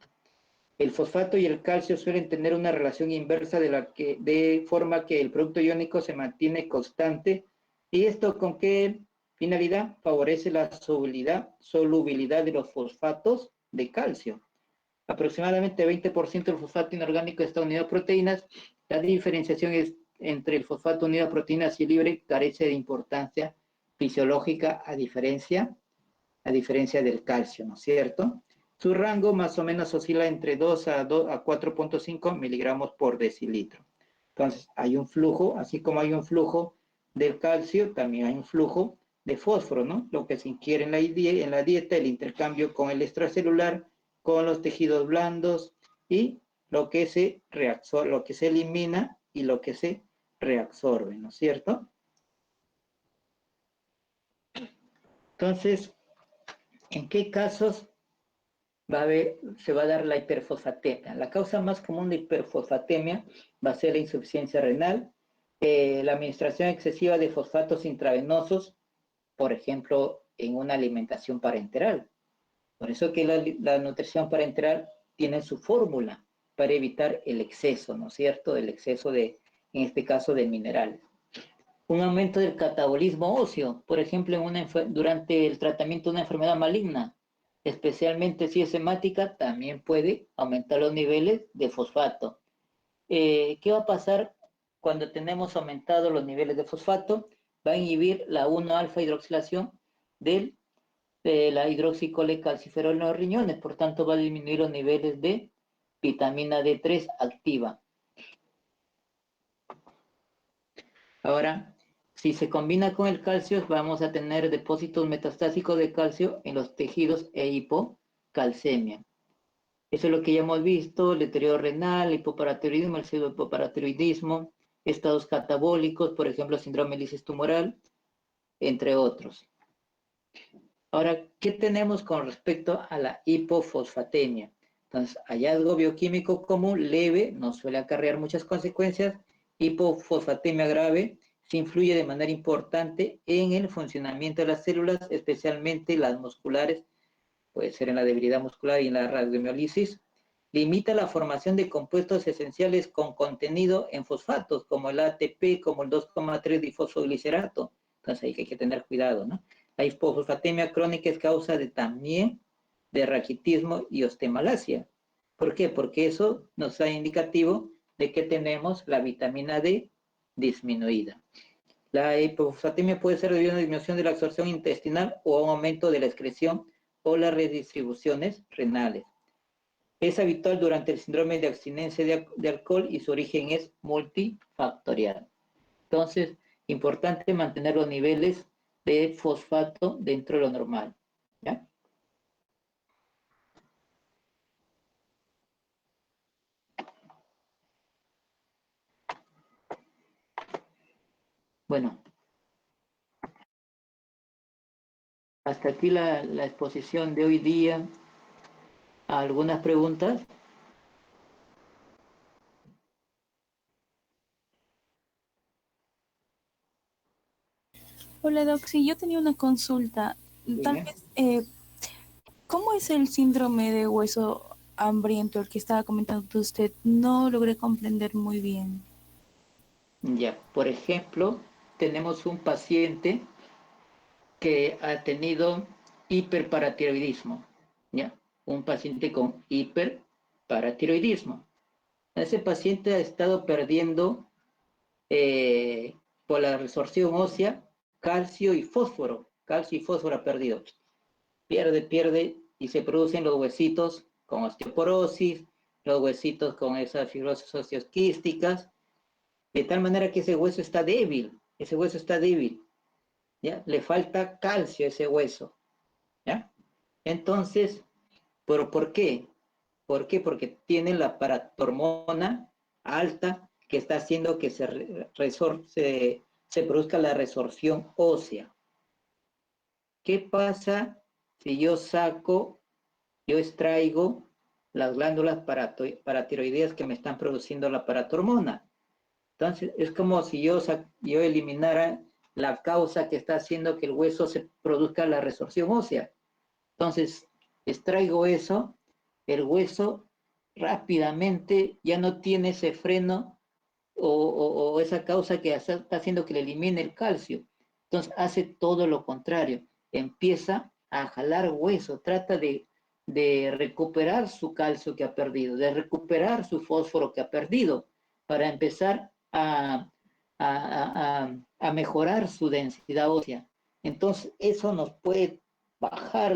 El fosfato y el calcio suelen tener una relación inversa de forma que el producto iónico se mantiene constante. ¿Y esto con qué finalidad? Favorece la solubilidad de los fosfatos de calcio. Aproximadamente 20% del fosfato inorgánico está unido a proteínas. La diferenciación entre el fosfato unido a proteínas y libre carece de importancia fisiológica a diferencia del calcio, ¿no es cierto? Su rango más o menos oscila entre 2 a 4.5 miligramos por decilitro. Entonces, hay un flujo, así como hay un flujo del calcio, también hay un flujo de fósforo, ¿no? Lo que se ingiere en la dieta, el intercambio con el extracelular, con los tejidos blandos y lo que se elimina y lo que se reabsorbe, ¿no es cierto? Entonces, ¿en qué casos se va a dar la hiperfosfatemia? La causa más común de hiperfosfatemia va a ser la insuficiencia renal, la administración excesiva de fosfatos intravenosos, por ejemplo, en una alimentación parenteral. Por eso que la nutrición parenteral tiene su fórmula para evitar el exceso, ¿no es cierto? El exceso en este caso, de minerales. Un aumento del catabolismo óseo, por ejemplo, durante el tratamiento de una enfermedad maligna, especialmente si es hemática, también puede aumentar los niveles de fosfato. ¿Qué va a pasar cuando tenemos aumentados los niveles de fosfato? Va a inhibir la 1-alfa hidroxilación de la hidroxicolecalciferol en los riñones, por tanto va a disminuir los niveles de vitamina D3 activa. Ahora, Si se combina con el calcio, vamos a tener depósitos metastásicos de calcio en los tejidos e hipocalcemia. Eso es lo que ya hemos visto, el deterioro renal, hipoparatiroidismo, el pseudohipoparatiroidismo, estados catabólicos, por ejemplo, síndrome de lisis tumoral, entre otros. Ahora, ¿qué tenemos con respecto a la hipofosfatemia? Entonces, hallazgo bioquímico común leve, no suele acarrear muchas consecuencias. Hipofosfatemia grave, se influye de manera importante en el funcionamiento de las células, especialmente las musculares, puede ser en la debilidad muscular y en la radiomiólisis. Limita la formación de compuestos esenciales con contenido en fosfatos, como el ATP, como el 2,3 difosfoglicerato. Entonces hay que tener cuidado, ¿no? La hipofosfatemia crónica es causa también de raquitismo y osteomalacia. ¿Por qué? Porque eso nos da indicativo de que tenemos la vitamina D disminuida. La hipofosfatemia puede ser debido a una disminución de la absorción intestinal o a un aumento de la excreción o las redistribuciones renales. Es habitual durante el síndrome de abstinencia de alcohol y su origen es multifactorial. Entonces, importante mantener los niveles de fosfato dentro de lo normal. ¿Ya? Bueno, hasta aquí la exposición de hoy día. ¿Algunas preguntas? Hola, Doc. Sí, yo tenía una consulta. Tal Dime. vez, ¿cómo es el síndrome de hueso hambriento, el que estaba comentando usted? No logré comprender muy bien. Ya, por ejemplo, tenemos un paciente que ha tenido hiperparatiroidismo, ¿ya? Un paciente con hiperparatiroidismo. Ese paciente ha estado perdiendo por la resorción ósea calcio y fósforo ha perdido. Pierde y se producen los huesitos con osteoporosis, los huesitos con esas fibrosis osteoquísticas, de tal manera que ese hueso está débil, ¿ya? Le falta calcio a ese hueso, ¿ya? Entonces, ¿pero por qué? ¿Por qué? Porque tiene la paratormona alta que está haciendo que se produzca la resorción ósea. ¿Qué pasa si yo extraigo las glándulas paratiroideas que me están produciendo la paratormona? Entonces, es como si yo eliminara la causa que está haciendo que el hueso se produzca la resorción ósea. Entonces, extraigo eso, el hueso rápidamente ya no tiene ese freno o esa causa que está haciendo que le elimine el calcio. Entonces, hace todo lo contrario. Empieza a jalar hueso, trata de recuperar su calcio que ha perdido, de recuperar su fósforo que ha perdido, para empezar a mejorar su densidad ósea. Entonces, eso nos puede bajar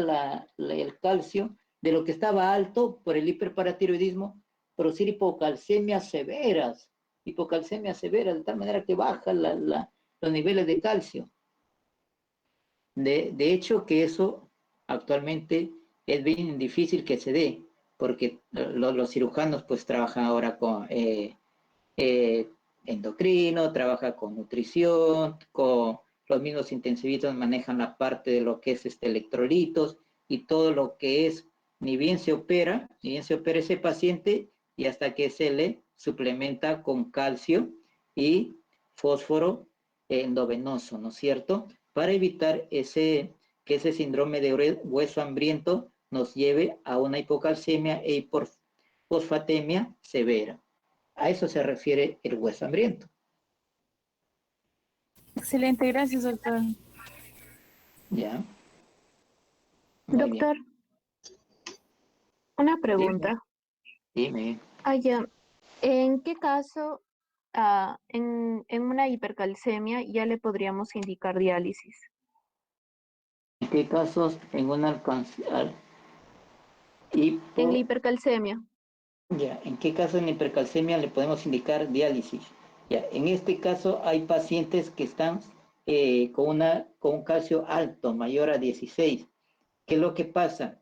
el calcio de lo que estaba alto por el hiperparatiroidismo, producir hipocalcemias severas, de tal manera que baja los niveles de calcio. De hecho, que eso actualmente es bien difícil que se dé, porque los cirujanos pues trabajan ahora con endocrino, trabaja con nutrición, con los mismos intensivistas manejan la parte de lo que es electrolitos y todo lo que es, ni bien se opera ese paciente y hasta que se le suplementa con calcio y fósforo endovenoso, ¿no es cierto? Para evitar que ese síndrome de hueso hambriento nos lleve a una hipocalcemia e hipofosfatemia severa. A eso se refiere el hueso hambriento. Excelente, gracias, doctor. Ya. Muy bien. Doctor, una Dime, pregunta. dime. Ya. ¿En qué caso, en una hipercalcemia, ya le podríamos indicar diálisis? ¿En qué casos en una En la hipo, hipercalcemia. ya, en qué caso en hipercalcemia le podemos indicar diálisis? Ya, en este caso hay pacientes que están con un calcio alto, mayor a 16. ¿Qué es lo que pasa?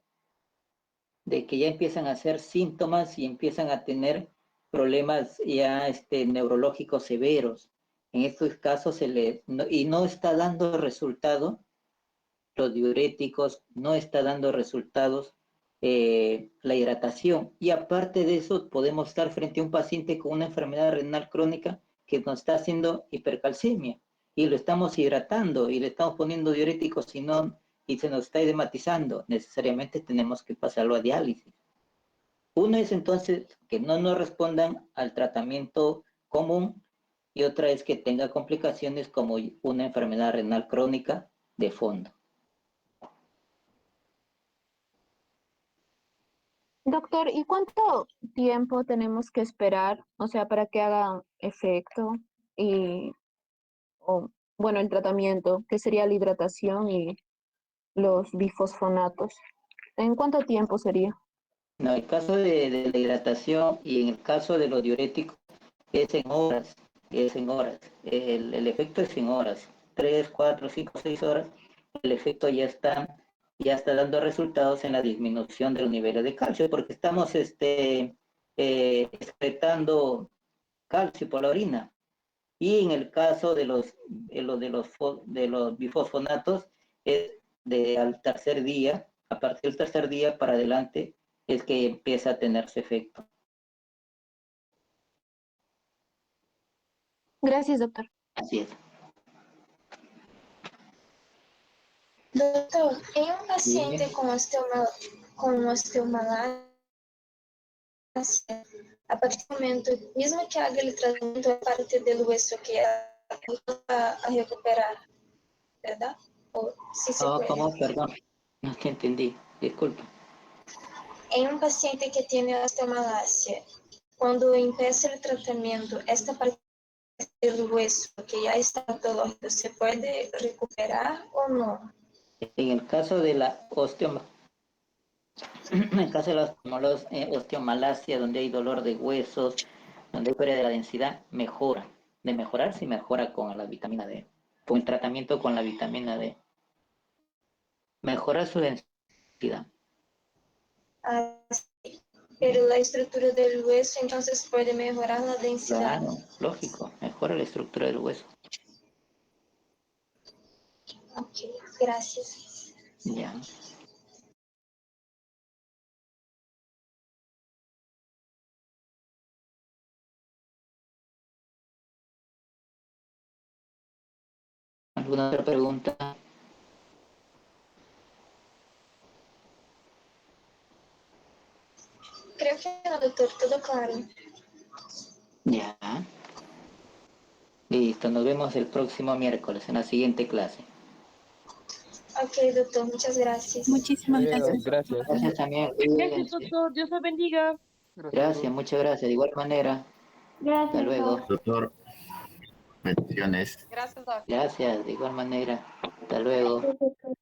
De que ya empiezan a hacer síntomas y empiezan a tener problemas ya neurológicos severos. En estos casos y no está dando resultado, los diuréticos, no está dando resultados la hidratación. Y aparte de eso, podemos estar frente a un paciente con una enfermedad renal crónica que nos está haciendo hipercalcemia y lo estamos hidratando y le estamos poniendo diuréticos y se nos está edematizando. Necesariamente tenemos que pasarlo a diálisis. Uno es entonces que no nos respondan al tratamiento común y otra es que tenga complicaciones como una enfermedad renal crónica de fondo. Doctor, ¿y cuánto tiempo tenemos que esperar, o sea, para que haga efecto y, bueno, el tratamiento, que sería la hidratación y los bifosfonatos? ¿En cuánto tiempo sería? No, en el caso de la hidratación y en el caso de los diuréticos es en horas, es en horas. El efecto es en horas, 3, 4, 5, 6 horas, el efecto ya está dando resultados en la disminución de los niveles de calcio, porque estamos excretando calcio por la orina. Y en el caso de los bifosfonatos, es al tercer día, a partir del tercer día para adelante, es que empieza a tener su efecto. Gracias, doctor. Así es. Doutor, em um paciente Dime. com osteomalácia, a partir do momento, mesmo que haga ele tratamento, é parte do hueso que a recuperar, ¿verdad? O si se puede. ¿Cómo? Perdón, no te entendí, disculpa. Em um paciente que tem osteomalácia, quando empieza o tratamento, esta parte do hueso que ya está patológico, ¿se puede recuperar o no? En el caso de la en el caso de la osteomalacia, donde hay dolor de huesos, donde hay pérdida de la densidad, mejora. De mejorar, sí mejora con la vitamina D, con el tratamiento con la vitamina D. Mejora su densidad. Ah, sí. Pero la estructura del hueso entonces puede mejorar la densidad. Claro, lógico, mejora la estructura del hueso. Ok, gracias. Ya. ¿Alguna otra pregunta? Creo que no, doctor, todo claro. Ya. Listo, nos vemos el próximo miércoles en la siguiente clase. Ok, doctor, muchas gracias. Muchísimas gracias. Gracias. Gracias también. Gracias, doctor. Dios lo bendiga. Gracias, muchas gracias. De igual manera. Hasta luego. Doctor, bendiciones. Gracias, doctor. Gracias, de igual manera. Hasta luego. Gracias, doctor.